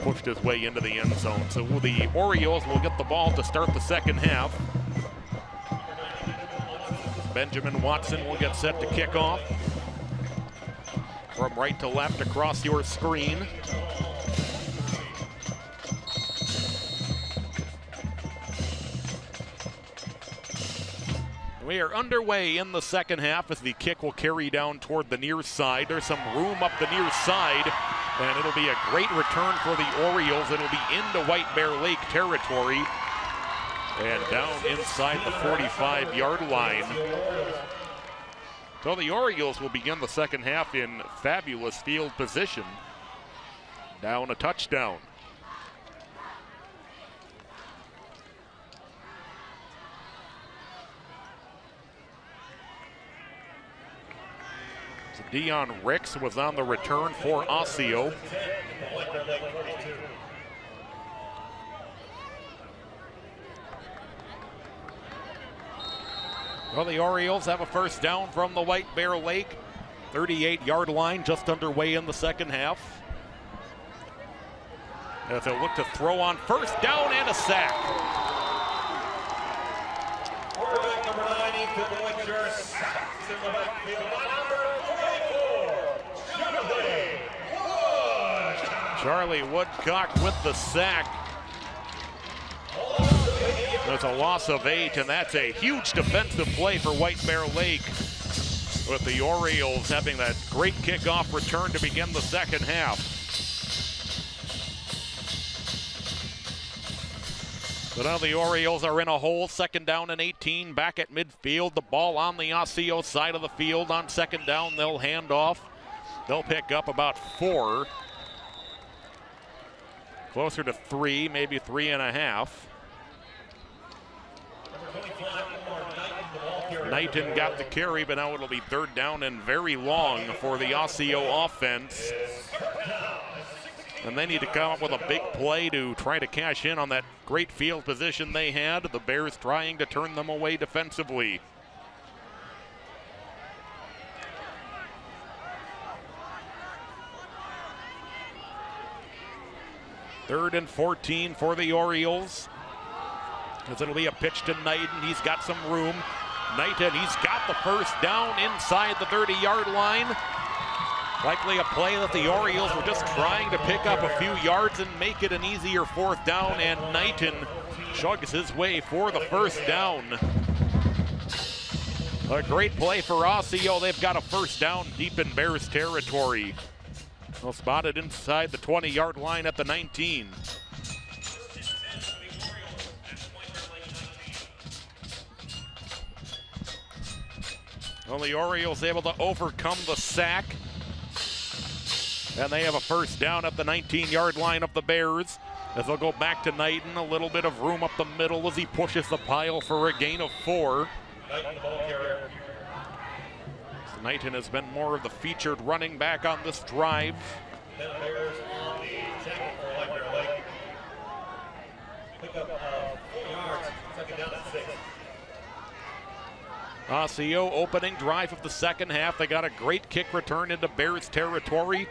pushed his way into the end zone. So the Orioles will get the ball to start the second half. Benjamin Watson will get set to kick off. From right to left across your screen. We are underway in the second half as the kick will carry down toward the near side. There's some room up the near side, and it'll be a great return for the Orioles. It'll be into White Bear Lake territory and down inside the 45-yard line. So the Orioles will begin the second half in fabulous field position. Down a touchdown. Dion Ricks was on the return for Osseo. Well, the Orioles have a first down from the White Bear Lake 38-yard line, just underway in the second half. As they look to throw on first down and a sack. Quarterback number 90, Phil Lecter, sacks in the backfield. Charlie Woodcock with the sack. That's a loss of 8, and that's a huge defensive play for White Bear Lake, with the Orioles having that great kickoff return to begin the second half. So now the Orioles are in a hole, second down and 18, back at midfield. The ball on the Osseo side of the field. On second down, they'll hand off. They'll pick up about 4. Closer to 3, maybe 3.5. Knighton got the carry, but now it'll be third down and very long for the Osseo offense. And they need to come up with a big play to try to cash in on that great field position they had. The Bears trying to turn them away defensively. Third and 14 for the Orioles, as it'll be a pitch to Knighton. He's got some room. Knighton, he's got the first down inside the 30-yard line. Likely a play that the Orioles were just trying to pick up a few yards and make it an easier 4th down, and Knighton chugs his way for the 1st down. A great play for Osseo. They've got a 1st down deep in Bears territory. Well, spotted inside the 20-yard line at the 19. Well, the Orioles able to overcome the sack. And they have a 1st down at the 19-yard line of the Bears. As they'll go back to Knighton, a little bit of room up the middle as he pushes the pile for a gain of 4. So Knighton has been more of the featured running back on this drive. Osseo opening drive of the 2nd half. They got a great kick return into Bears territory.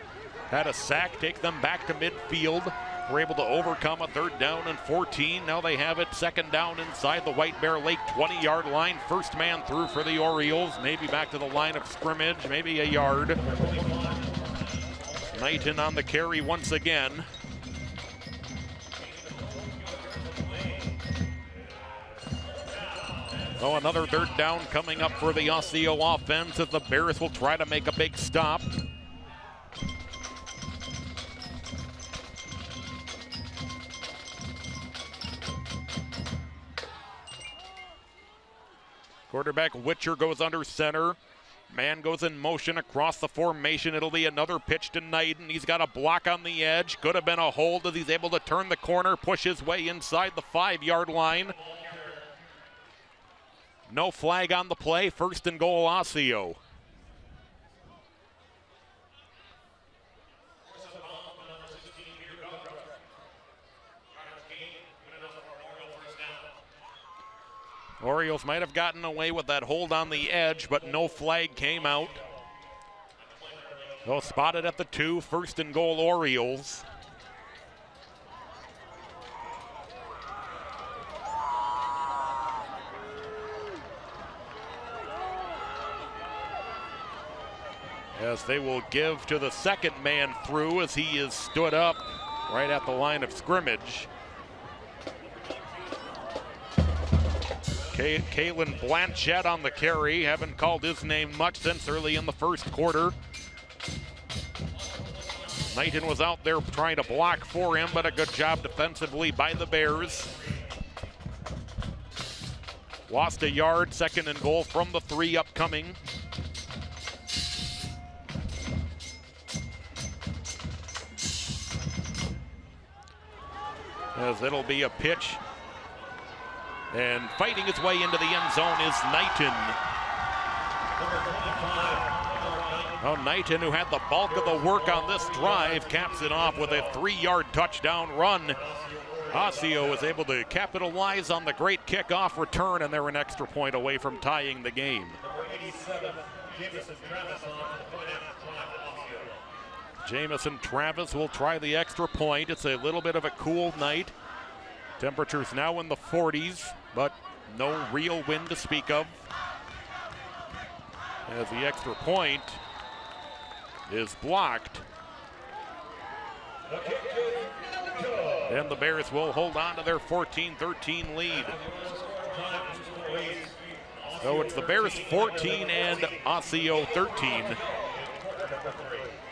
Had a sack, take them back to midfield. Were able to overcome a 3rd down and 14. Now they have it 2nd down inside the White Bear Lake 20-yard line. First man through for the Orioles. Maybe back to the line of scrimmage, maybe a yard. Knighton on the carry once again. Oh, another 3rd down coming up for the Osseo offense as the Bears will try to make a big stop. Quarterback Witcher goes under center. Man goes in motion across the formation. It'll be another pitch to Knighton. He's got a block on the edge. Could have been a hold as he's able to turn the corner, push his way inside the 5-yard line. No flag on the play. 1st and goal, Osseo. Orioles might have gotten away with that hold on the edge, but no flag came out. So spotted at the 2, 1st and goal, Orioles. As they will give to the 2nd man through as he is stood up right at the line of scrimmage. Kalen Blanchett on the carry. Haven't called his name much since early in the 1st quarter. Knighton was out there trying to block for him, but a good job defensively by the Bears. Lost a yard, 2nd and goal from the 3 upcoming. As it'll be a pitch. And fighting his way into the end zone is Knighton. Oh, Knighton, who had the bulk of the work on this drive, caps it off with a 3-yard touchdown run. Osseo was able to capitalize on the great kickoff return, and they're an extra point away from tying the game. Jamison Travis will try the extra point. It's a little bit of a cool night. Temperatures now in the 40s, but no real wind to speak of. As the extra point is blocked. And the Bears will hold on to their 14-13 lead. So it's the Bears 14 and Osseo 13.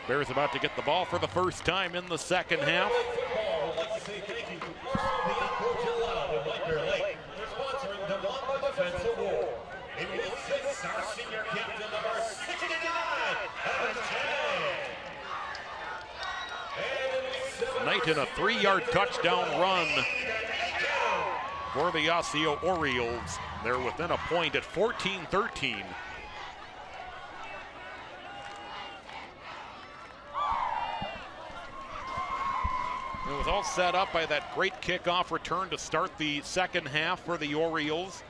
Bears about to get the ball for the first time in the 2nd half. Knighton, a 3-yard touchdown run for the Osseo Orioles. They're within a point at 14-13. It was all set up by that great kickoff return to start the 2nd half for the Orioles.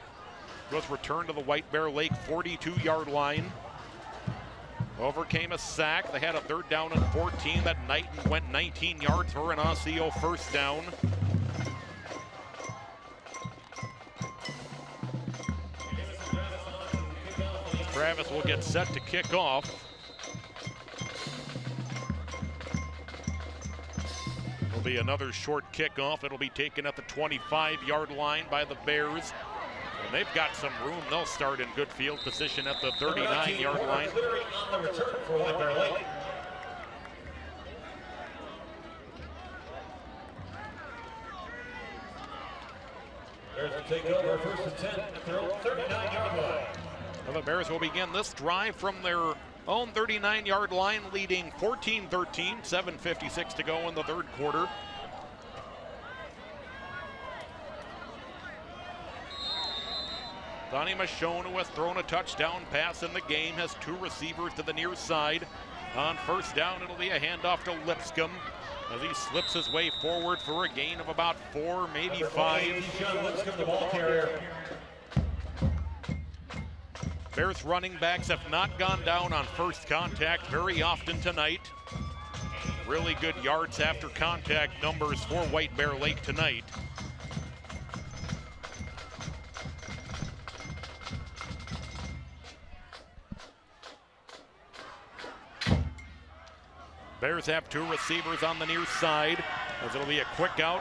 It was returned to the White Bear Lake 42-yard line. Overcame a sack. They had a 3rd down and 14. That Knighton went 19 yards for an Osseo 1st down. Travis will get set to kick off. It'll be another short kickoff. It'll be taken at the 25-yard line by the Bears. And they've got some room. They'll start in good field position at the 39-yard line. On the return for White Bear Lake. Bears will take over first and 10 at their own 39-yard line. Well, the Bears will begin this drive from their own 39-yard line, leading 14-13, 7:56 to go in the third quarter. Donnie Michonne, who has thrown a touchdown pass in the game, has two receivers to the near side. On first down, it'll be a handoff to Lipscomb as he slips his way forward for a gain of about 4, maybe 5. Lipscomb, the ball carrier. Bears running backs have not gone down on first contact very often tonight. Really good yards after contact numbers for White Bear Lake tonight. Bears have two receivers on the near side as it'll be a quick out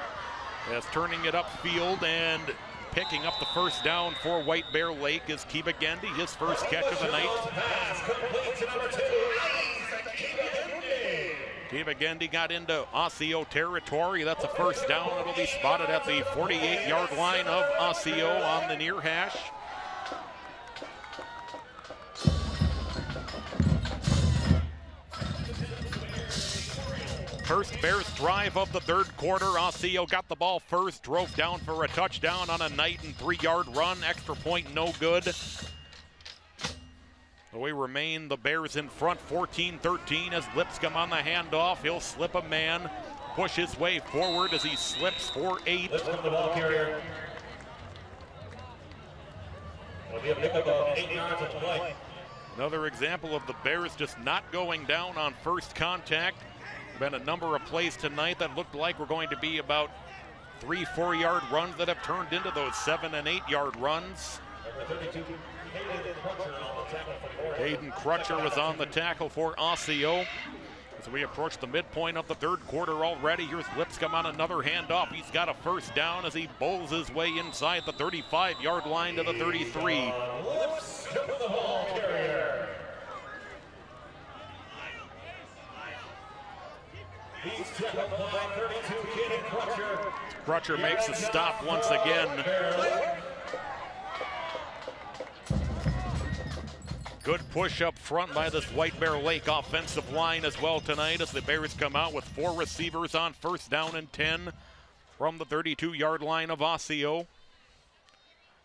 as turning it upfield and picking up the first down for White Bear Lake is Kiba Gendy, his first catch of the night. Kiba Gendy got into Osseo territory. That's a first down. It'll be spotted at the 48-yard line of Osseo on the near hash. First Bears drive of the third quarter. Osseo got the ball first, drove down for a touchdown on a night and 3-yard run. Extra point no good. So we remain the Bears in front 14-13 as Lipscomb on the handoff. He'll slip a man, push his way forward as he slips for 8. Lipscomb, the ball carrier. It'll be a pickup of 8 yards at the play. Another example of the Bears just not going down on first contact. Been a number of plays tonight that looked like were going to be about 3-4 yard runs that have turned into those 7 and 8 yard runs. Hayden Crutcher was on the tackle for Osseo. As we approach the midpoint of the third quarter already, here's Lipscomb on another handoff. He's got a first down as he bowls his way inside the 35-yard line to the 33. Lipscomb, the ball carrier. Crutcher makes a stop once again. Good push up front by this White Bear Lake offensive line as well tonight as the Bears come out with 4 receivers on first down and 10 from the 32-yard line of Osseo.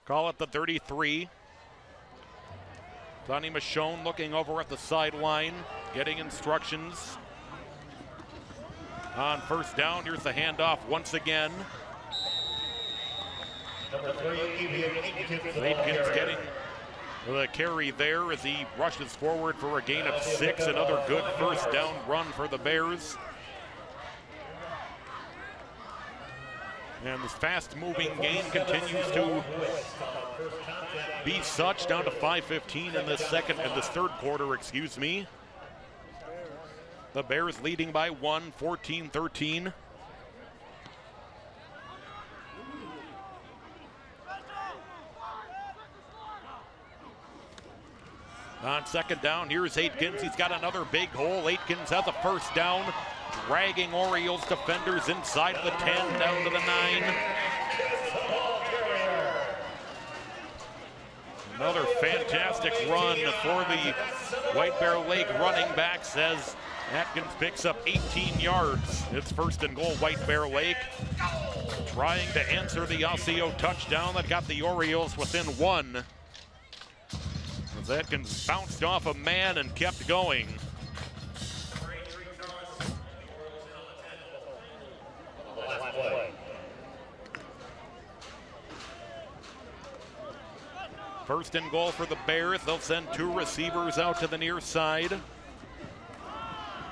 Call it the 33. Donnie Michonne looking over at the sideline, getting instructions. On first down, here's the handoff once again. Number 3, Aitken's getting the carry there as he rushes forward for a gain of 6. Another good first down run for the Bears. And this fast-moving game continues to be such, down to 5:15 in this third quarter, excuse me. The Bears leading by 1, 14-13. On second down, here's Aitkins. He's got another big hole. Aitkins has a first down, dragging Orioles defenders inside the 10, down to the 9. Another fantastic run for the White Bear Lake running backs as Atkins picks up 18 yards. It's first and goal, White Bear Lake. Trying to answer the Osseo touchdown that got the Orioles within 1. As Atkins bounced off a man and kept going. First and goal for the Bears. They'll send 2 receivers out to the near side.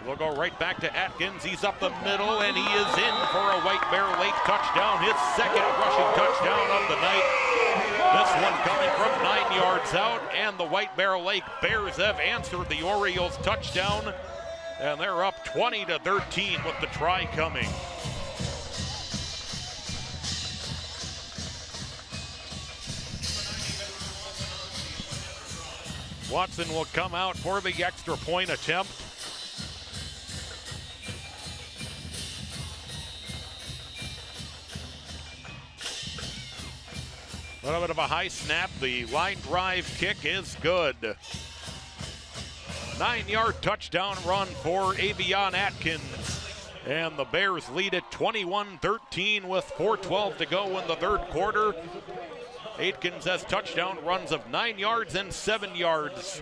We'll go right back to Atkins. He's up the middle, and he is in for a White Bear Lake touchdown, his second rushing touchdown of the night. This one coming from 9 yards out, and the White Bear Lake Bears have answered the Orioles touchdown, and they're up 20-13 with the try coming. Watson will come out for the extra point attempt. A little bit of a high snap. The line drive kick is good. 9-yard touchdown run for Avion Atkins. And the Bears lead it 21-13 with 4:12 to go in the third quarter. Atkins has touchdown runs of 9 yards and 7 yards.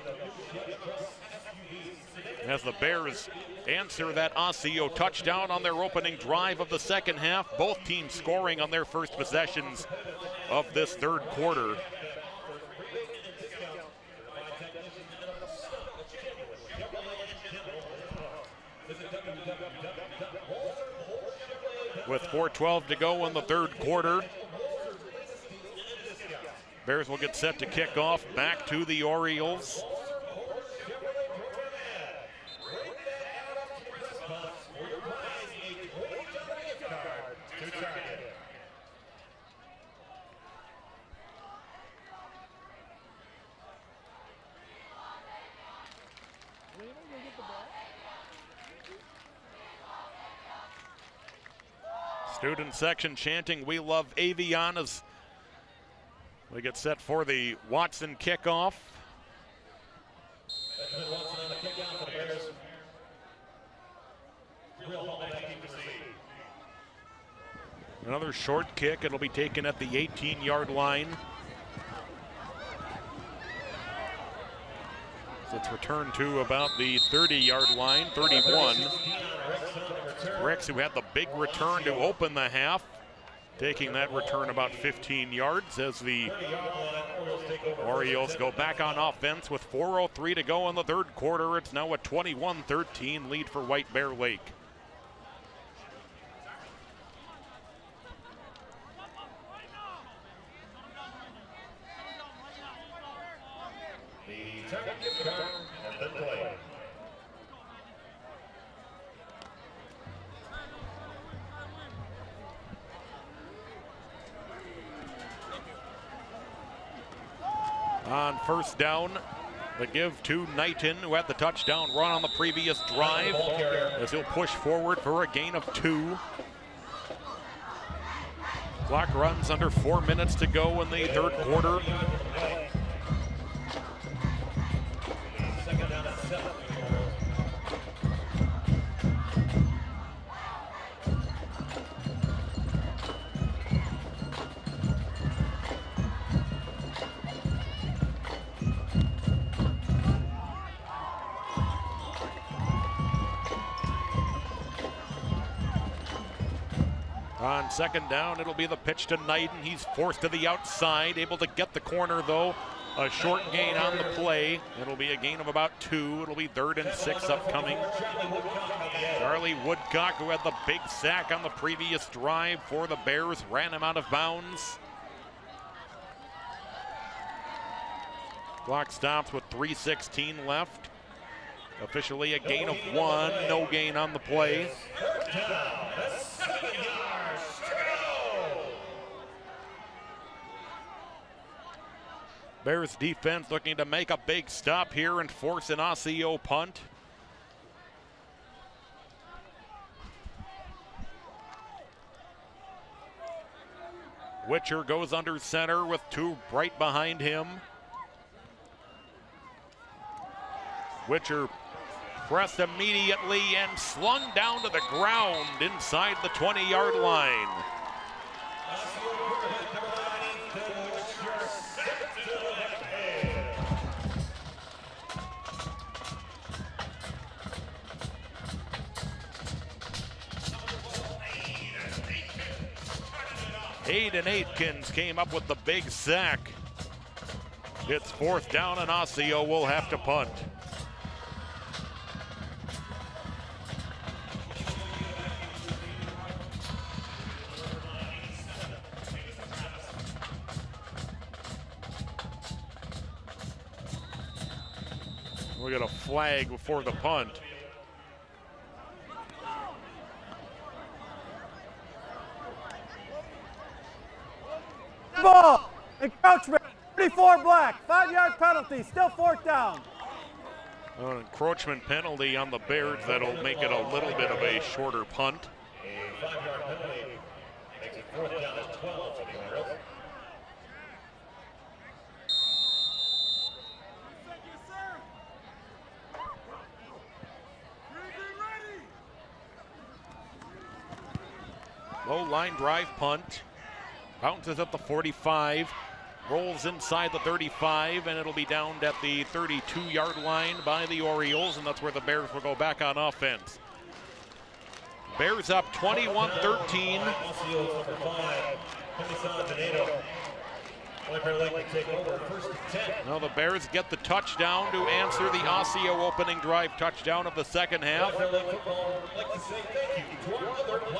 As the Bears answer that Osseo touchdown on their opening drive of the second half, both teams scoring on their first possessions of this third quarter. With 4:12 to go in the third quarter, Bears will get set to kick off back to the Orioles. Student section chanting, "We love Avion," as we get set for the Watson kickoff. Another short kick. It'll be taken at the 18-yard line. So it's returned to about the 30-yard line, 31. Rex, who had the big return to open the half, taking that return about 15 yards as the Orioles go back on offense with 4:03 to go in the third quarter. It's now a 21-13 lead for White Bear Lake. On first down, the give to Knighton, who had the touchdown run on the previous drive, as he'll push forward for a gain of 2. Clock runs under 4 minutes to go in the third quarter. On second down, it'll be the pitch to Knighton. He's forced to the outside, able to get the corner though. A short gain on the play. It'll be a gain of about 2. It'll be 3rd and 6 upcoming. Charlie Woodcock, who had the big sack on the previous drive for the Bears, ran him out of bounds. Clock stops with 3:16 left. Officially a gain of 1, no gain on the play. Bears defense looking to make a big stop here and force an Osseo punt. Witcher goes under center with 2 right behind him. Witcher pressed immediately and slung down to the ground inside the 20-yard line. Aiden Aitkins came up with the big sack. It's 4th down and Osseo will have to punt. We got a flag before the punt. Ball! Encroachment! 34 black, 5-yard penalty, still 4th down. An encroachment penalty on the Bears that'll make it a little bit of a shorter punt. A 5-yard penalty makes it 4th down and 12 for the Orioles. Low line drive punt. Bounces at the 45. Rolls inside the 35, and it'll be downed at the 32-yard line by the Orioles, and that's where the Bears will go back on offense. Bears up 21-13. Now the Bears get the touchdown to answer the Osseo opening drive touchdown of the second half.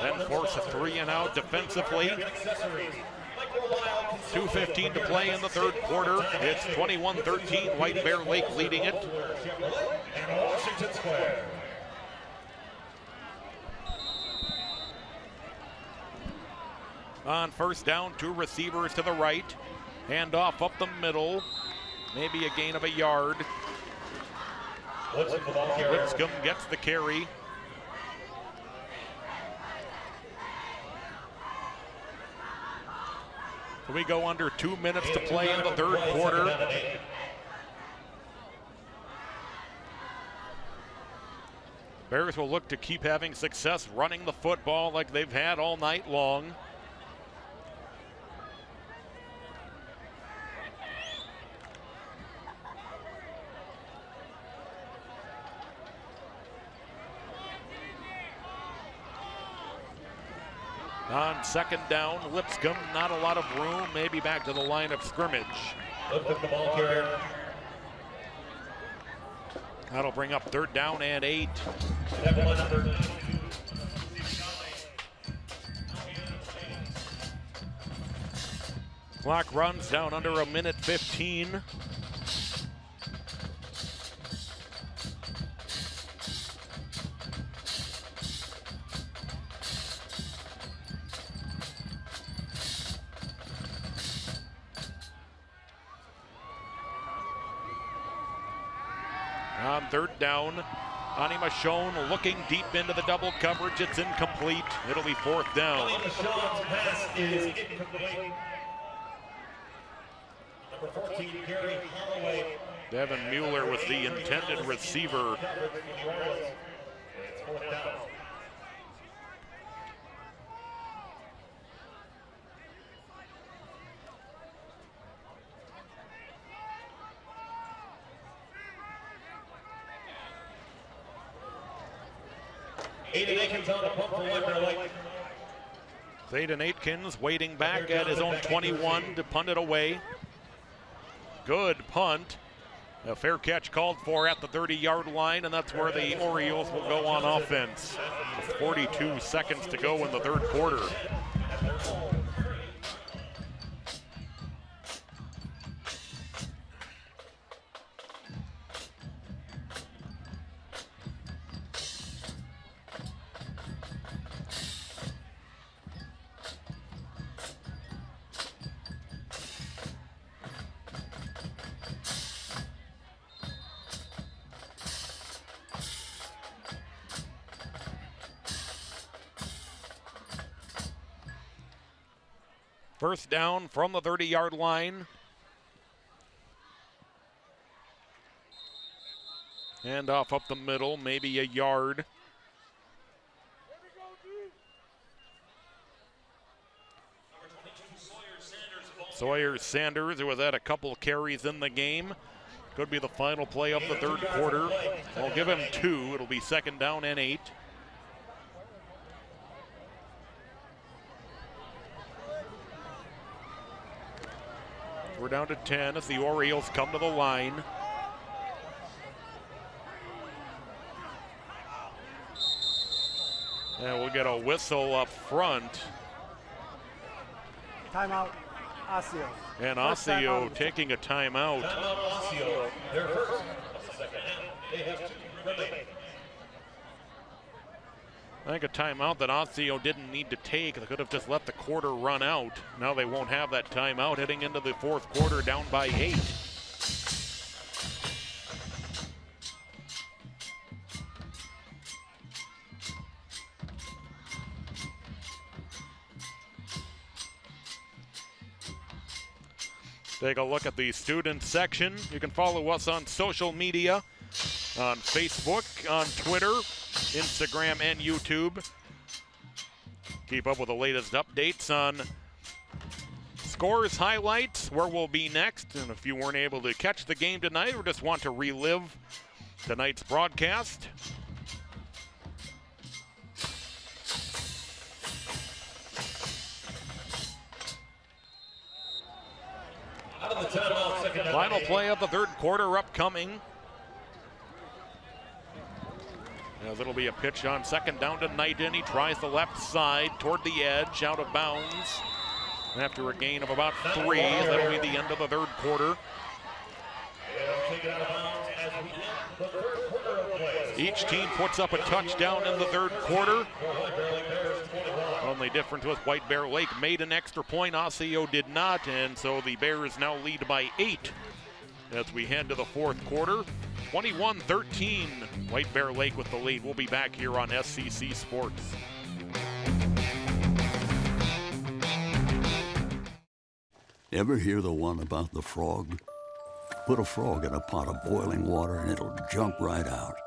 Then force a 3-and-out defensively. 2:15 to play in the third quarter. It's 21-13, White Bear Lake leading it. On first down, 2 receivers to the right. Handoff up the middle. Maybe a gain of a yard. Lipscomb gets the carry. We go under 2 minutes to play in the third quarter. Bears will look to keep having success running the football like they've had all night long. On second down, Lipscomb, not a lot of room, maybe back to the line of scrimmage. Lipscomb, the ball carrier. That'll bring up 3rd down and 8. Clock runs down under 1:15. On 3rd down, Ani Michon looking deep into the double coverage. It's incomplete. It'll be 4th down. Ani Michon's pass is incomplete. Number 14, Gary Holloway. Devin Mueller was the intended receiver. It's 4th down. Aiden Aikens on the pump for White Bear Lake. Aiden Aitkins waiting back at his own 21 to punt it away. Good punt. A fair catch called for at the 30-yard line, and that's where the Orioles will go on offense. With 42 seconds to go in the third quarter. First down from the 30-yard line. Hand off up the middle, maybe a yard. Sawyer Sanders, who has had a couple carries in the game. Could be the final play of the third quarter. I'll give him 2. It'll be 2nd down and 8. We're down to 10 as the Orioles come to the line. And we'll get a whistle up front. Timeout, Osseo. And Osseo taking a timeout. Timeout Osseo. Their first of the second half. They have 2 remaining. I think a timeout that Osseo didn't need to take. They could have just let the quarter run out. Now they won't have that timeout heading into the fourth quarter down by 8. Take a look at the student section. You can follow us on social media, on Facebook, on Twitter, Instagram, and YouTube. Keep up with the latest updates on scores, highlights, where we'll be next. And if you weren't able to catch the game tonight or just want to relive tonight's broadcast, final play of the third quarter upcoming. As it'll be a pitch on second down to Knighton. He tries the left side toward the edge, out of bounds. After a gain of about 3, that'll be the end of the third quarter. Each team puts up a touchdown in the third quarter. Only difference was White Bear Lake made an extra point. Osseo did not, and so the Bears now lead by 8 as we head to the fourth quarter. 21-13, White Bear Lake with the lead. We'll be back here on SCC Sports. Ever hear the one about the frog? Put a frog in a pot of boiling water and it'll jump right out.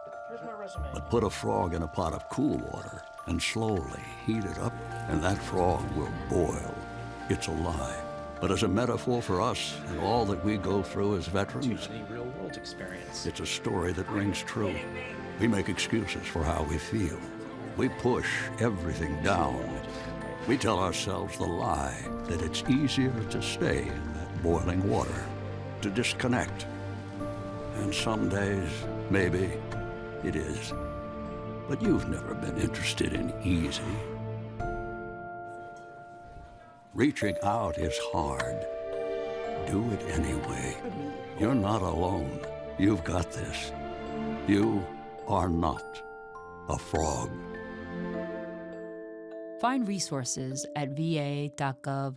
But put a frog in a pot of cool water and slowly heat it up, and that frog will boil. It's a lie. But as a metaphor for us and all that we go through as veterans, real-world experience. it's a story that rings true. We make excuses for how we feel. We push everything down. We tell ourselves the lie that it's easier to stay in that boiling water, to disconnect. And some days, maybe, it is. But you've never been interested in easy. Reaching out is hard. Do it anyway. You're not alone. You've got this. You are not a frog. Find resources at va.gov/reach.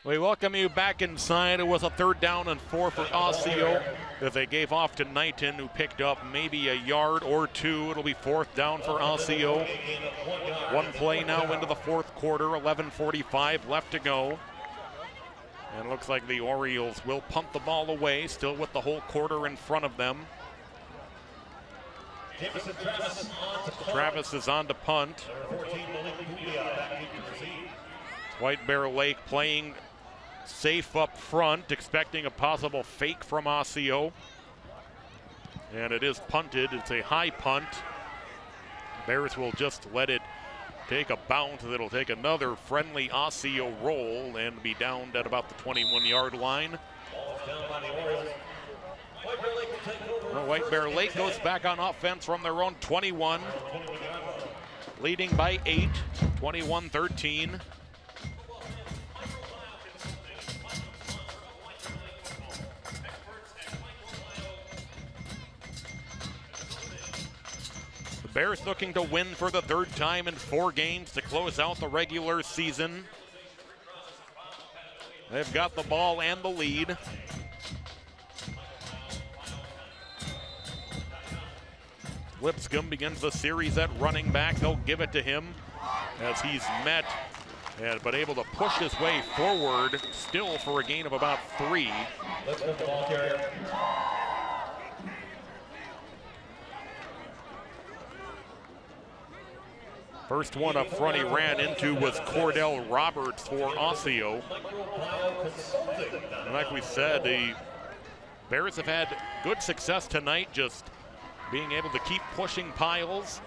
We welcome you back inside. It was a 3rd down and 4 for Osseo that they gave off to Knighton, who picked up maybe a yard or 2. It'll be 4th down for Osseo. One play now into the fourth quarter, 11:45 left to go. And it looks like the Orioles will punt the ball away, still with the whole quarter in front of them. Travis is on to punt. White Bear Lake playing safe up front, expecting a possible fake from Osseo. And it is punted. It's a high punt. Bears will just let it take a bounce. It'll take another friendly Osseo roll and be downed at about the 21-yard line. Well, White Bear Lake goes back on offense from their own 21, leading by 8, 21-13. The Bears looking to win for the 3rd time in 4 games to close out the regular season. They've got the ball and the lead. Lipscomb begins the series at running back. They'll give it to him as he's met, but able to push his way forward, still for a gain of about 3. Let's go the ball carrier. First one up front he ran into was Cordell Roberts for Osseo. And like we said, the Bears have had good success tonight, just being able to keep pushing piles.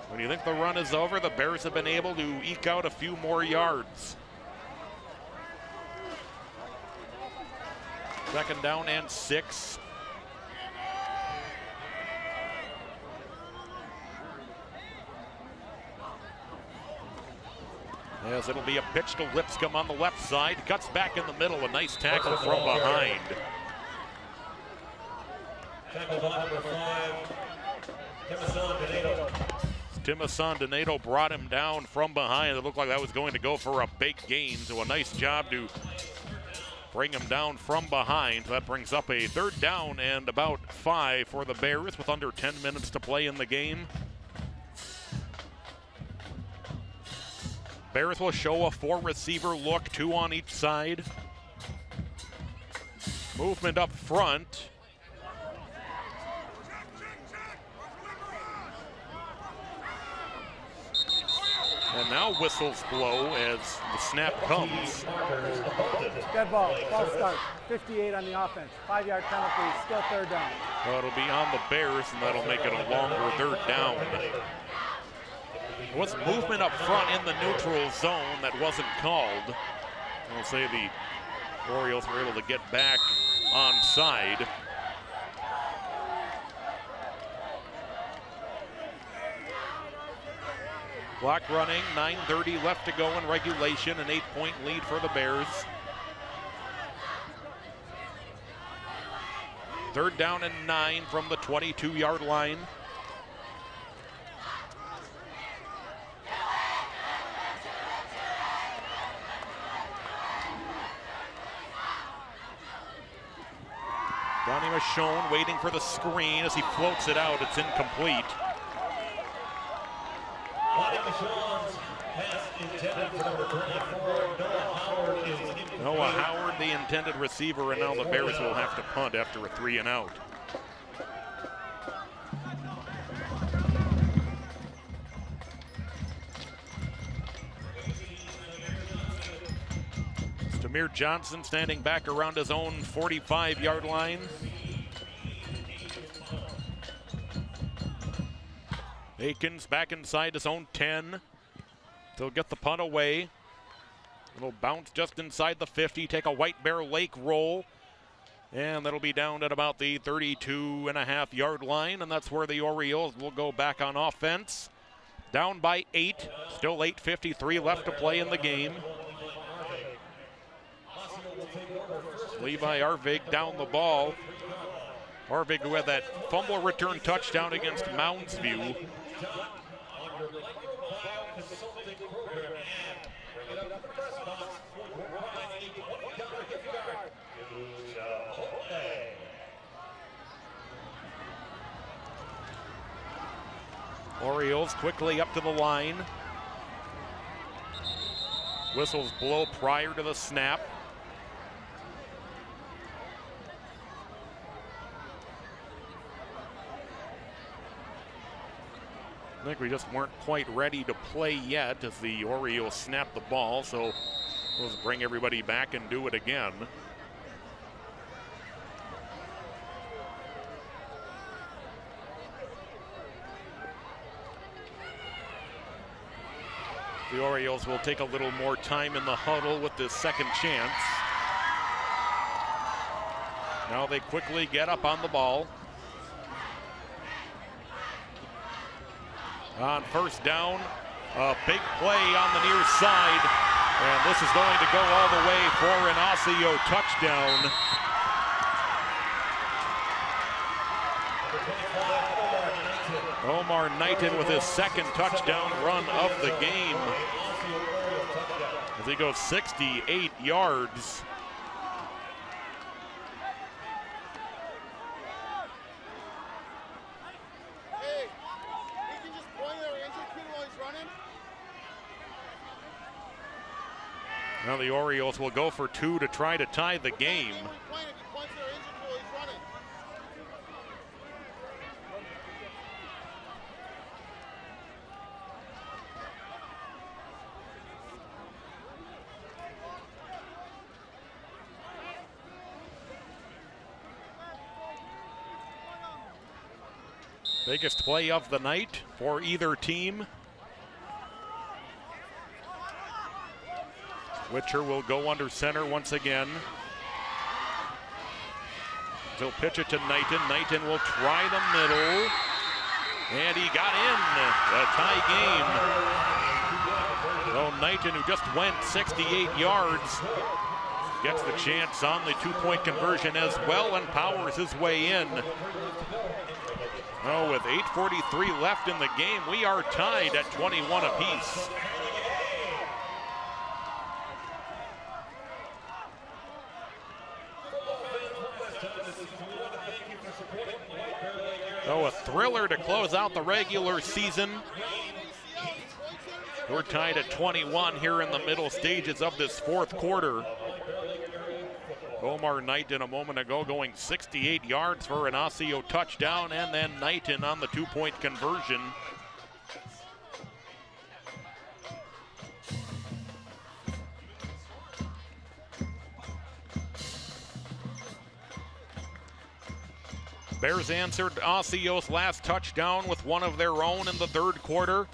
When you think the run is over, the Bears have been able to eke out a few more yards. 2nd down and 6. As it'll be a pitch to Lipscomb on the left side. Cuts back in the middle. A nice tackle from behind. Tackle by number 5, Timosan Donato. Timosan Donato brought him down from behind. It looked like that was going to go for a big gain, so a nice job to bring him down from behind. That brings up a 3rd down and about 5 for the Bears with under 10 minutes to play in the game. Bears will show a 4-receiver look, 2 on each side. Movement up front. And now whistles blow as the snap comes. Dead ball, false start. 58 on the offense. 5-yard penalty, still 3rd down. Well, it'll be on the Bears, and that'll make it a longer 3rd down. There was movement up front in the neutral zone that wasn't called. I'll say the Orioles were able to get back onside. Clock running, 9:30 left to go in regulation, an 8-point lead for the Bears. 3rd down and 9 from the 22-yard line. Donnie Michon waiting for the screen as he floats it out. It's incomplete. Noah Howard, the intended receiver, and now the Bears will have to punt after a 3-and-out. Stamir Johnson standing back around his own 45-yard line. Akins back inside his own 10. They'll get the punt away. Little bounce just inside the 50, take a White Bear Lake roll. And that'll be down at about the 32.5-yard line, and that's where the Orioles will go back on offense. Down by 8, still 8:53 left to play in the game. Levi Arvig down the ball. Arvig, who had that fumble return touchdown against Mounds View. Orioles quickly up to the line. Whistles blow prior to the snap. I think we just weren't quite ready to play yet as the Orioles snapped the ball, so we'll just bring everybody back and do it again. The Orioles will take a little more time in the huddle with this second chance. Now they quickly get up on the ball. On 1st down, a big play on the near side, and this is going to go all the way for an Osseo touchdown. Omar Knighton with his 2nd touchdown run of the game as he goes 68 yards. Now the Orioles will go for 2 to try to tie the game. Biggest play of the night for either team. Witcher will go under center once again. He'll pitch it to Knighton. Knighton will try the middle. And he got in. A tie game. So Knighton, who just went 68 yards, gets the chance on the two-point conversion as well and powers his way in. Oh, with 8:43 left in the game, we are tied at 21 apiece. So a thriller to close out the regular season. We're tied at 21 here in the middle stages of this fourth quarter. Omar Knighton a moment ago going 68 yards for an Osseo touchdown, and then Knighton on the two-point conversion. Bears answered Osseo's last touchdown with one of their own in the third quarter.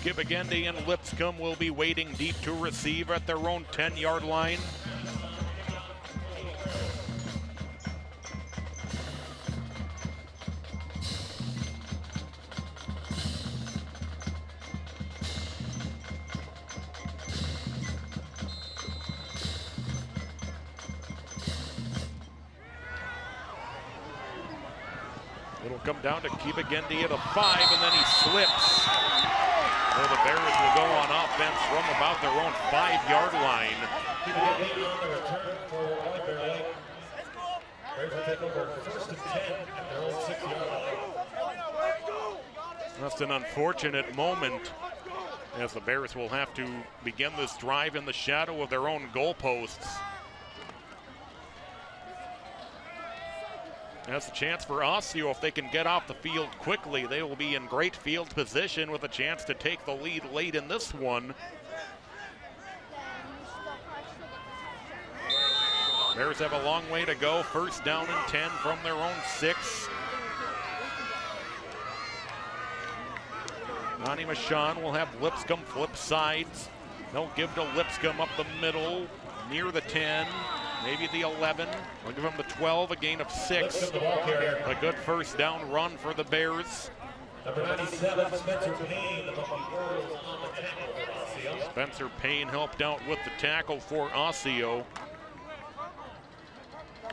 Kibigendi and Lipscomb will be waiting deep to receive at their own 10-yard line. It'll come down to Kibigendi at a 5, and then he slips. So the Bears will go on offense from about their own 5-yard line. That's an unfortunate moment, as the Bears will have to begin this drive in the shadow of their own goalposts. That's a chance for Osseo. If they can get off the field quickly, they will be in great field position with a chance to take the lead late in this one. Bears have a long way to go. First down and 10 from their own 6. Nani Mashan will have Lipscomb flip sides. They'll give to Lipscomb up the middle, near the 10. Maybe the 11. We'll give them the 12, a gain of 6. A good first down run for the Bears. Number 97, Spencer Payne, the Orioles on the tackle for Osseo. Spencer Payne helped out with the tackle for Osseo.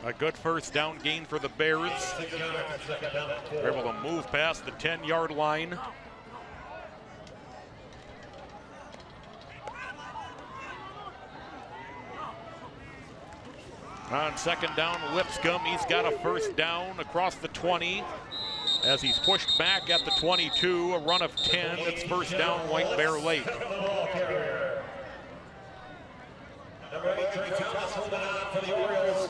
A good first down gain for the Bears. They're able to move past the 10-yard line. On second down, Lipscomb, he's got a first down across the 20 as he's pushed back at the 22, a run of 10. It's first down, White Bear Lake. Number 83, Thomas holding on for the Orioles.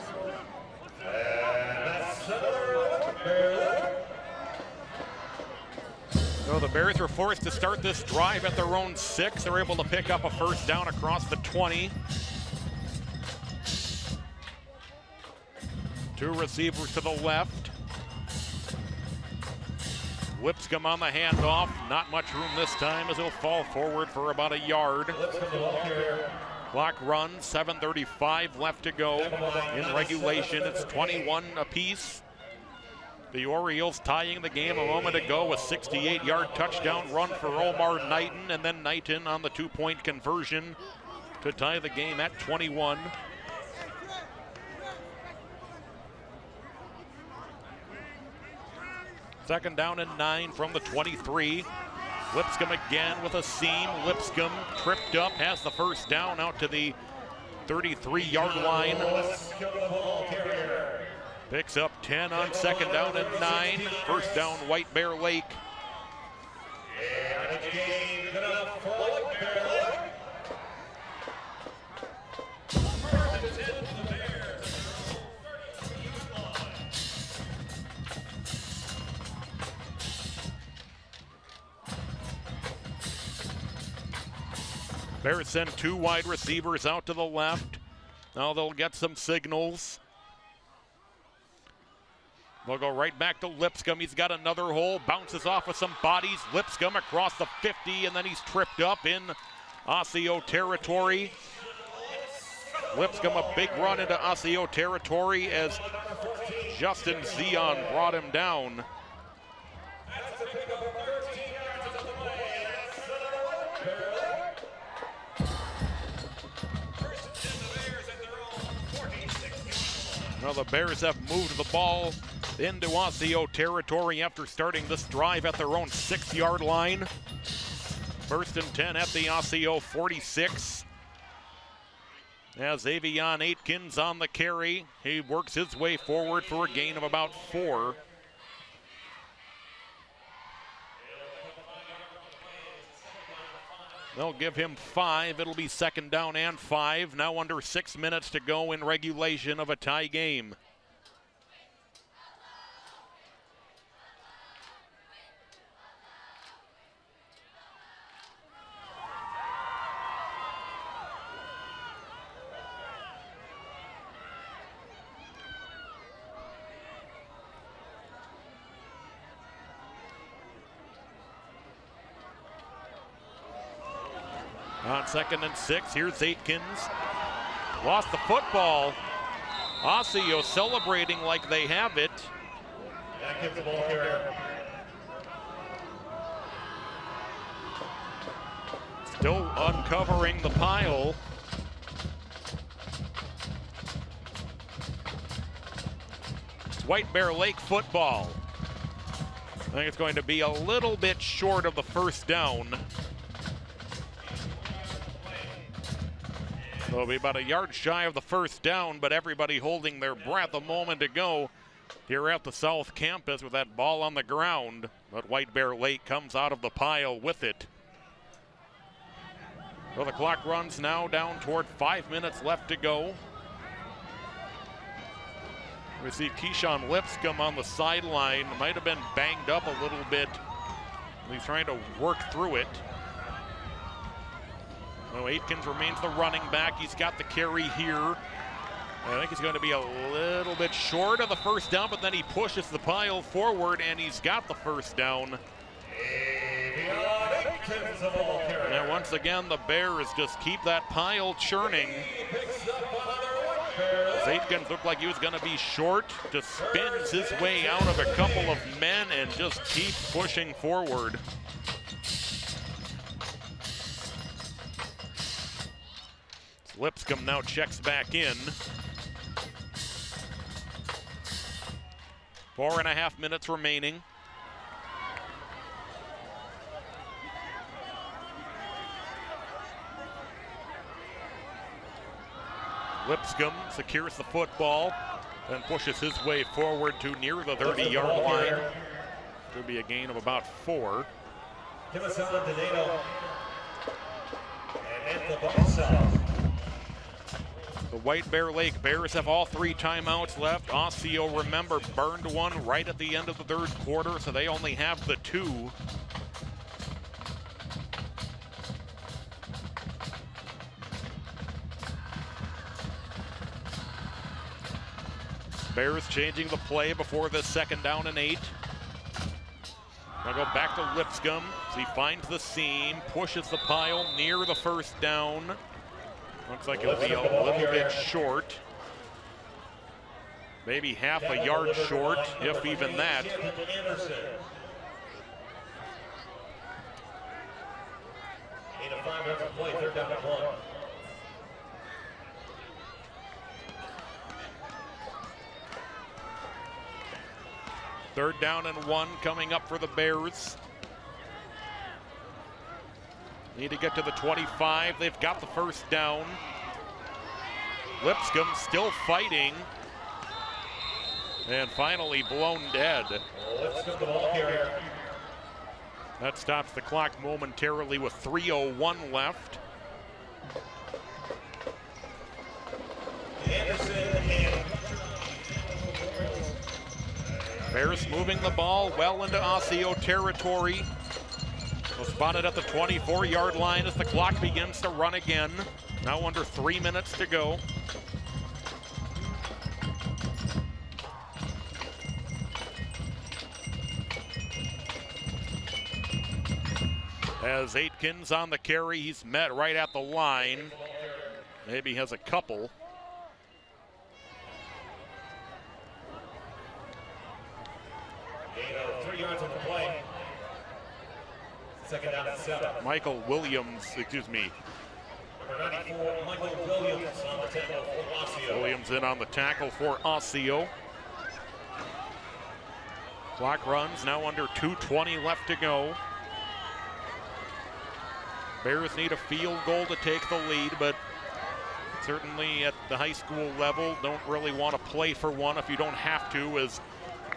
And that's another Bear Lake. So the Bears are forced to start this drive at their own 6. They're able to pick up a first down across the 20. 2 receivers to the left. Lipscomb on the handoff. Not much room this time as he'll fall forward for about a yard. Clock runs, 7:35 left to go in regulation. It's 21 apiece. The Orioles tying the game a moment ago, a 68-yard touchdown run for Omar Knighton, and then Knighton on the 2-point conversion to tie the game at 21. Second down and 9 from the 23. Lipscomb again with a seam. Lipscomb tripped up, has the first down out to the 33-yard line. Picks up 10 on second down and 9. First down, White Bear Lake. Bears send 2 wide receivers out to the left. Now they'll get some signals. They'll go right back to Lipscomb. He's got another hole, bounces off of some bodies. Lipscomb across the 50, and then he's tripped up in Osseo territory. Lipscomb a big run into Osseo territory as Justin Zion brought him down. Well, the Bears have moved the ball into Osseo territory after starting this drive at their own 6-yard line. 1st and 10 at the Osseo 46. As Avion Aitkins on the carry, he works his way forward for a gain of about 4. They'll give him 5. It'll be 2nd down and 5. Now under 6 minutes to go in regulation of a tie game. On 2nd and 6, here's Aitkins. Lost the football. Osseo celebrating like they have it. That gives the ball carrier. Still uncovering the pile. It's White Bear Lake football. I think it's going to be a little bit short of the 1st down. So it'll be about a yard shy of the 1st down, but everybody holding their breath a moment to go here at the South Campus with that ball on the ground. But White Bear Lake comes out of the pile with it. So the clock runs now down toward 5 minutes left to go. We see Keyshawn Lipscomb on the sideline. Might have been banged up a little bit. He's trying to work through it. So Aitkins remains the running back. He's got the carry here. I think he's going to be a little bit short of the 1st down, but then he pushes the pile forward, and he's got the 1st down. And once again, the Bears just keep that pile churning. Aitkins looked like he was going to be short, just spins his way out of a couple of men and just keeps pushing forward. Lipscomb now checks back in. 4.5 minutes remaining. Lipscomb secures the football and pushes his way forward to near the 30-yard line. Should be a gain of about 4. The White Bear Lake Bears have all 3 timeouts left. Osseo, remember, burned one right at the end of the 3rd quarter, so they only have the 2. Bears changing the play before the 2nd down and 8. They'll go back to Lipscomb as he finds the seam, pushes the pile near the 1st down. Looks like it'll be a little bit short. Maybe half a yard short, if even that. Third down and 1 coming up for the Bears. Need to get to the 25. They've got the 1st down. Lipscomb still fighting. And finally blown dead. That stops the clock momentarily with 3:01 left. Bears moving the ball well into Osseo territory. Spotted at the 24-yard line as the clock begins to run again. Now under 3 minutes to go. As Aitkins on the carry, he's met right at the line. Maybe has a couple. Gain of 3 yards on the play. 2nd down and 7. Michael Williams, excuse me. Number 94, Michael Williams on the tackle for Osseo. Williams in on the tackle for Osseo. Clock runs now under 2:20 left to go. Bears need a field goal to take the lead, but certainly at the high school level, don't really want to play for one if you don't have to, as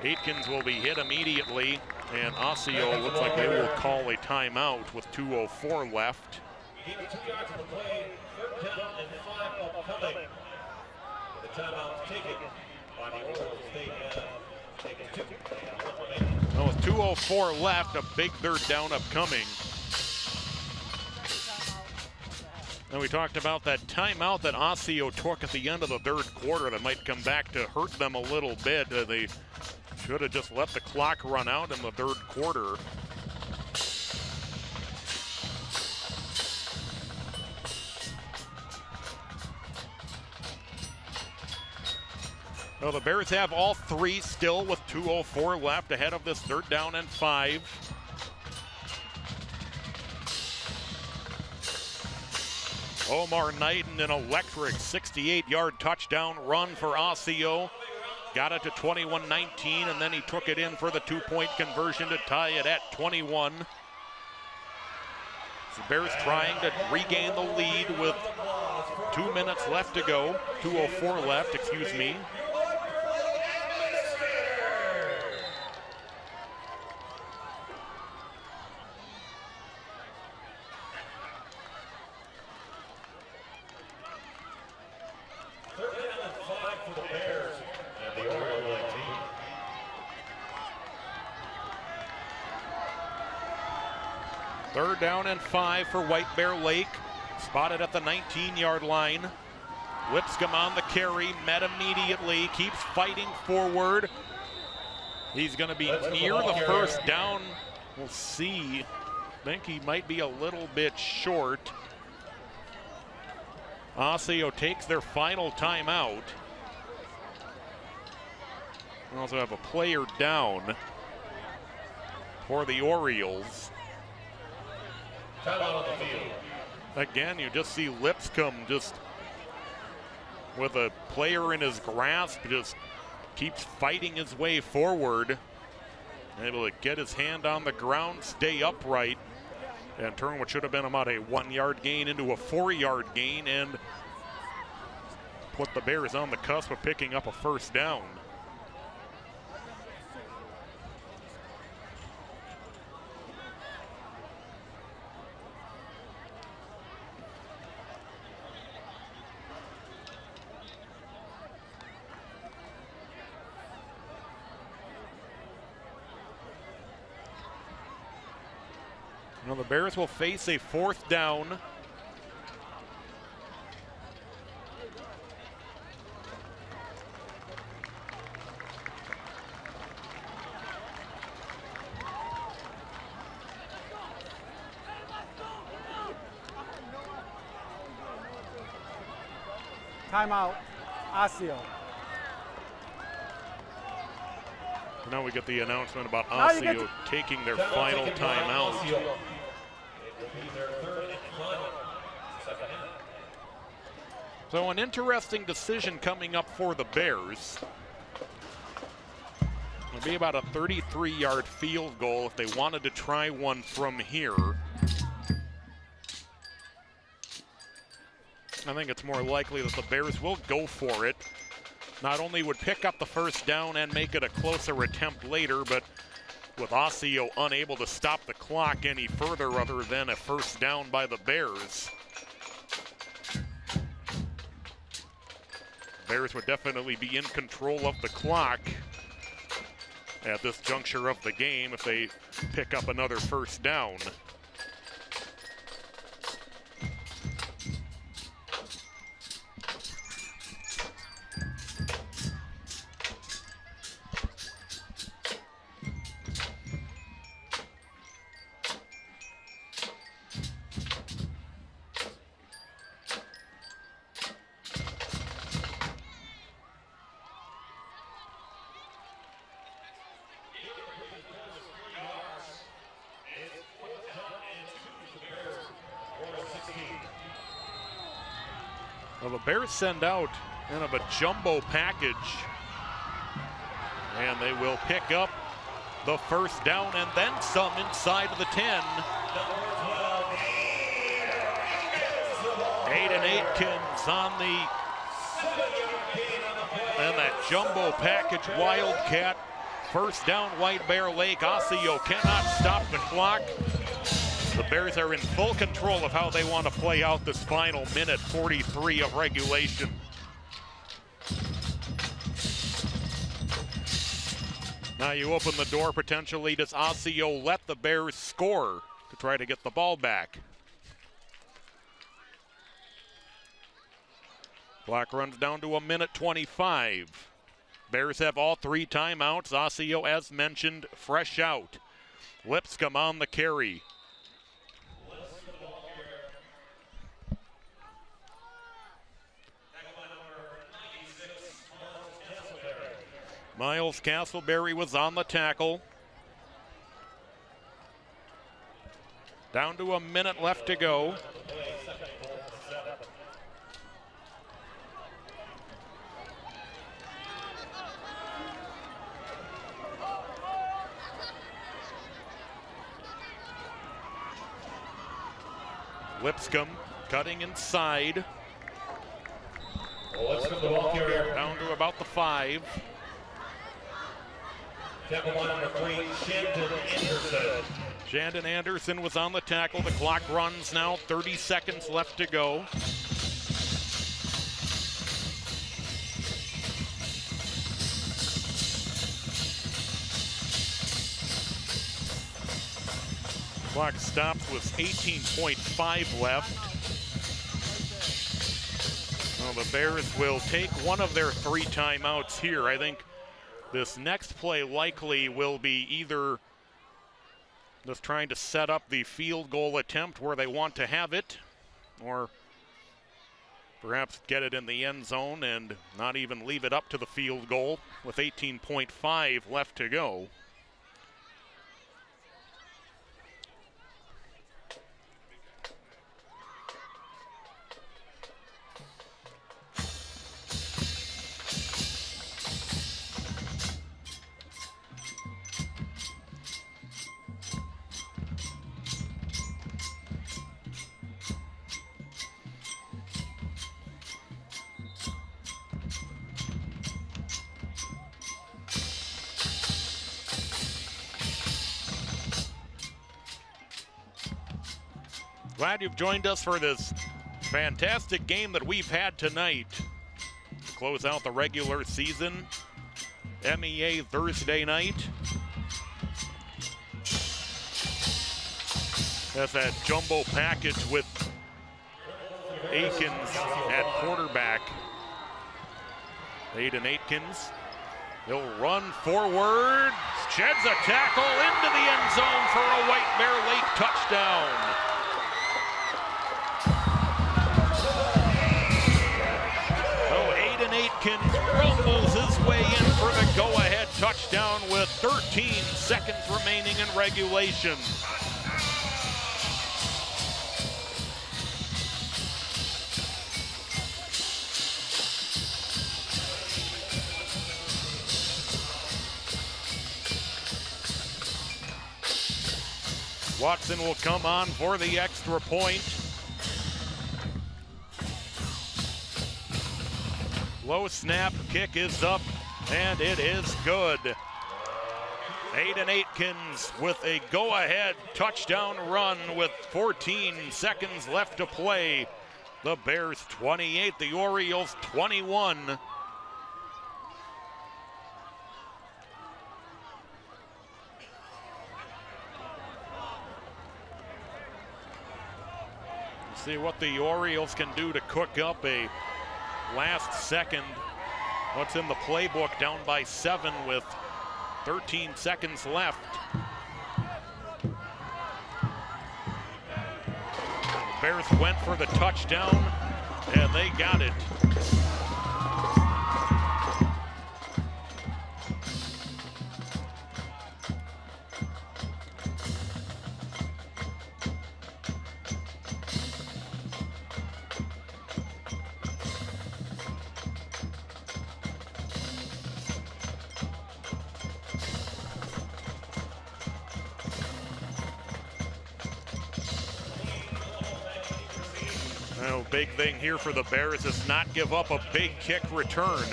Aitkins will be hit immediately, and Osseo looks like they will call a timeout with 2:04 left. He gave 2 yards on the play, 3rd down and 5 upcoming. The timeout taken by the Orioles. They have taken 2. Well, with 2:04 left, a big 3rd down upcoming. And we talked about that timeout that Osseo took at the end of the 3rd quarter that might come back to hurt them a little bit. They should have just let the clock run out in the 3rd quarter. Well, the Bears have all 3 still with 2:04 left ahead of this 3rd down and 5. Omar Knight and an electric 68-yard touchdown run for Osseo. Got it to 21-19, and then he took it in for the 2-point conversion to tie it at 21. The Bears trying to regain the lead with 2 minutes left to go. 2:04 left, excuse me. Third down and 5 for White Bear Lake. Spotted at the 19-yard line. Lipscomb on the carry, met immediately, keeps fighting forward. He's going to be near the 1st down. We'll see. Think he might be a little bit short. Osseo takes their final timeout. We also have a player down for the Orioles. Timeout on the field. Again, you just see Lipscomb just with a player in his grasp, just keeps fighting his way forward. Able to get his hand on the ground, stay upright, and turn what should have been about a 1-yard gain into a 4-yard gain, and put the Bears on the cusp of picking up a 1st down. Now the Bears will face a 4th down. Timeout, Osseo. Now we get the announcement about Osseo taking their final timeout. So an interesting decision coming up for the Bears. It'll be about a 33-yard field goal if they wanted to try one from here. I think it's more likely that the Bears will go for it. Not only would pick up the 1st down and make it a closer attempt later, but with Osseo unable to stop the clock any further other than a 1st down by the Bears. Bears would definitely be in control of the clock at this juncture of the game if they pick up another 1st down. The Bears send out kind of a jumbo package, and they will pick up the first down and then some inside of the 10. Aiden Aitkins on the, and that jumbo package Wildcat. First down, White Bear Lake. Osseo cannot stop the clock. The Bears are in full control of how they want to play out this final minute 43 of regulation. Now you open the door potentially. Does Osseo let the Bears score to try to get the ball back? Clock runs down to a minute 25. Bears have all 3 timeouts. Osseo, as mentioned, fresh out. Lipscomb on the carry. Miles Castleberry was on the tackle. Down to a minute left to go. Lipscomb cutting inside. Down to about the 5. Number 3, Shandon Anderson. Shandon Anderson was on the tackle. The clock runs now, 30 seconds left to go. Clock stops with 18.5 left. Well, the Bears will take one of their 3 timeouts here. I think this next play likely will be either just trying to set up the field goal attempt where they want to have it, or perhaps get it in the end zone and not even leave it up to the field goal with 18.5 left to go. Glad you've joined us for this fantastic game that we've had tonight to close out the regular season. MEA Thursday night. That's that jumbo package with Aitkins at quarterback. Aiden Aitkins. He'll run forward, sheds a tackle into the end zone for a White Bear Lake touchdown. Aitkins rumbles his way in for the go-ahead touchdown with 13 seconds remaining in regulation. Watson will come on for the extra point. Low snap, kick is up, and it is good. Aiden Aitkins with a go-ahead touchdown run with 14 seconds left to play. The Bears 28, the Orioles 21. See what the Orioles can do to cook up a last second. What's in the playbook, down by 7 with 13 seconds left. The Bears went for the touchdown, and they got it. Well, big thing here for the Bears is not give up a big kick return.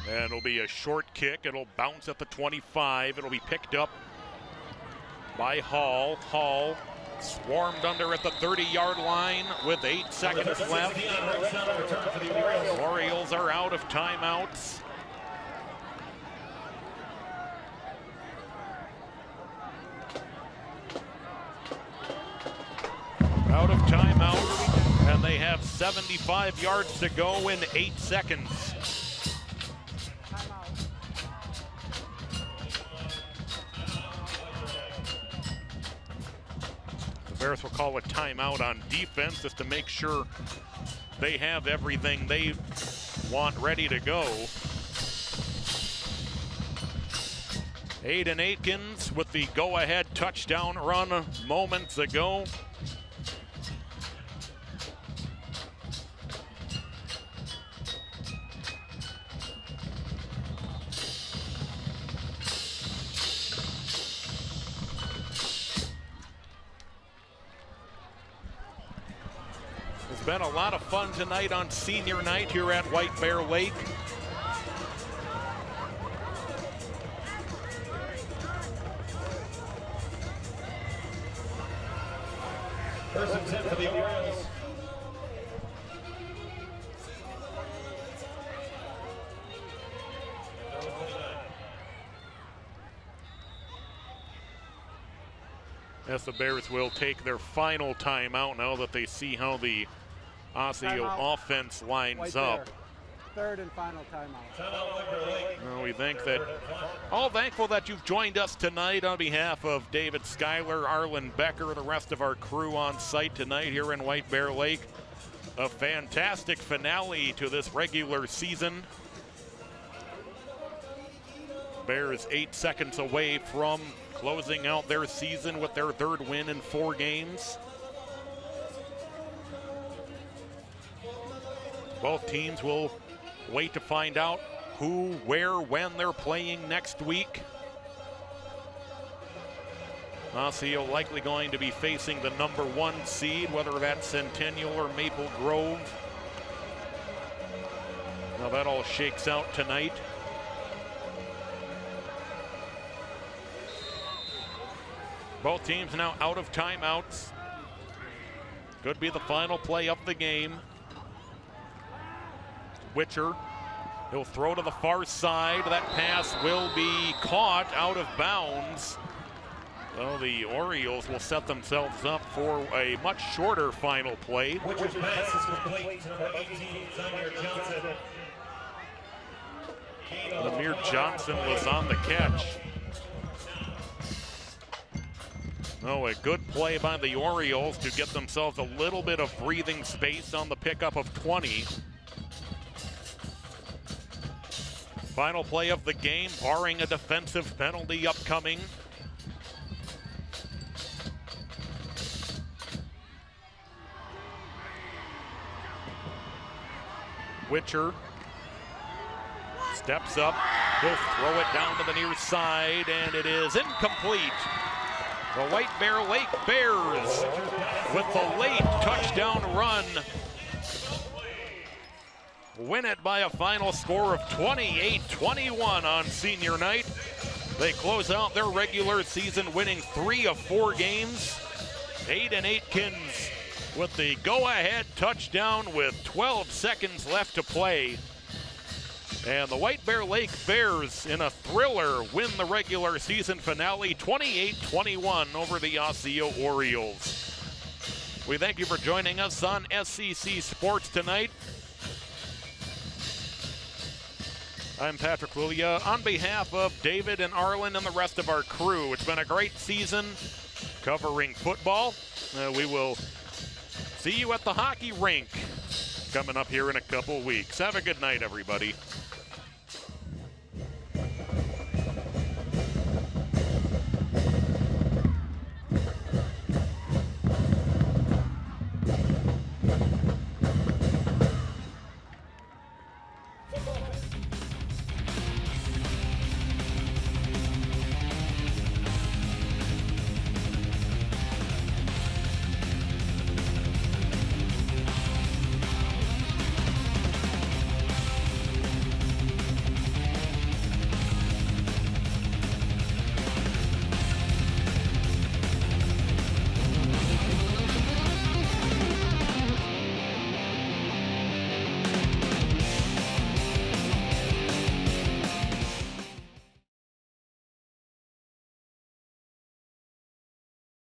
And it'll be a short kick. It'll bounce at the 25. It'll be picked up by Hall. Hall swarmed under at the 30-yard line with 8 seconds left. Orioles are out of timeouts. Out of timeouts, and they have 75 yards to go in 8 seconds. Bears will call a timeout on defense just to make sure they have everything they want ready to go. Aiden Aikens with the go-ahead touchdown run moments ago. It's been a lot of fun tonight on senior night here at White Bear Lake. First and 10 for the Orioles. As the Bears will take their final timeout now that they see how the Osseo offense lines up. Third and final timeout. Well, we think that, all thankful that you've joined us tonight on behalf of David Schuyler, Arlen Becker, the rest of our crew on site tonight here in White Bear Lake. A fantastic finale to this regular season. Bears 8 seconds away from closing out their season with their 3rd win in 4 games. Both teams will wait to find out who, where, when they're playing next week. Osseo likely going to be facing the number 1 seed, whether that's Centennial or Maple Grove. Now that all shakes out tonight. Both teams now out of timeouts. Could be the final play of the game. Witcher, he'll throw to the far side. That pass will be caught out of bounds. Well, the Orioles will set themselves up for a much shorter final play. Witcher's pass is complete to number 18, Zamir Johnson. Amir Johnson was on the catch. Oh, a good play by the Orioles to get themselves a little bit of breathing space on the pickup of 20. Final play of the game, barring a defensive penalty upcoming. Witcher steps up, he'll throw it down to the near side, and it is incomplete. The White Bear Lake Bears with the late touchdown run win it by a final score of 28-21 on senior night. They close out their regular season winning 3 of 4 games. Aiden Aikens with the go-ahead touchdown with 12 seconds left to play. And the White Bear Lake Bears, in a thriller, win the regular season finale 28-21 over the Osseo Orioles. We thank you for joining us on SCC Sports tonight. I'm Patrick Lulia. On behalf of David and Arlen and the rest of our crew, it's been a great season covering football. We will see you at the hockey rink coming up here in a couple weeks. Have a good night, everybody.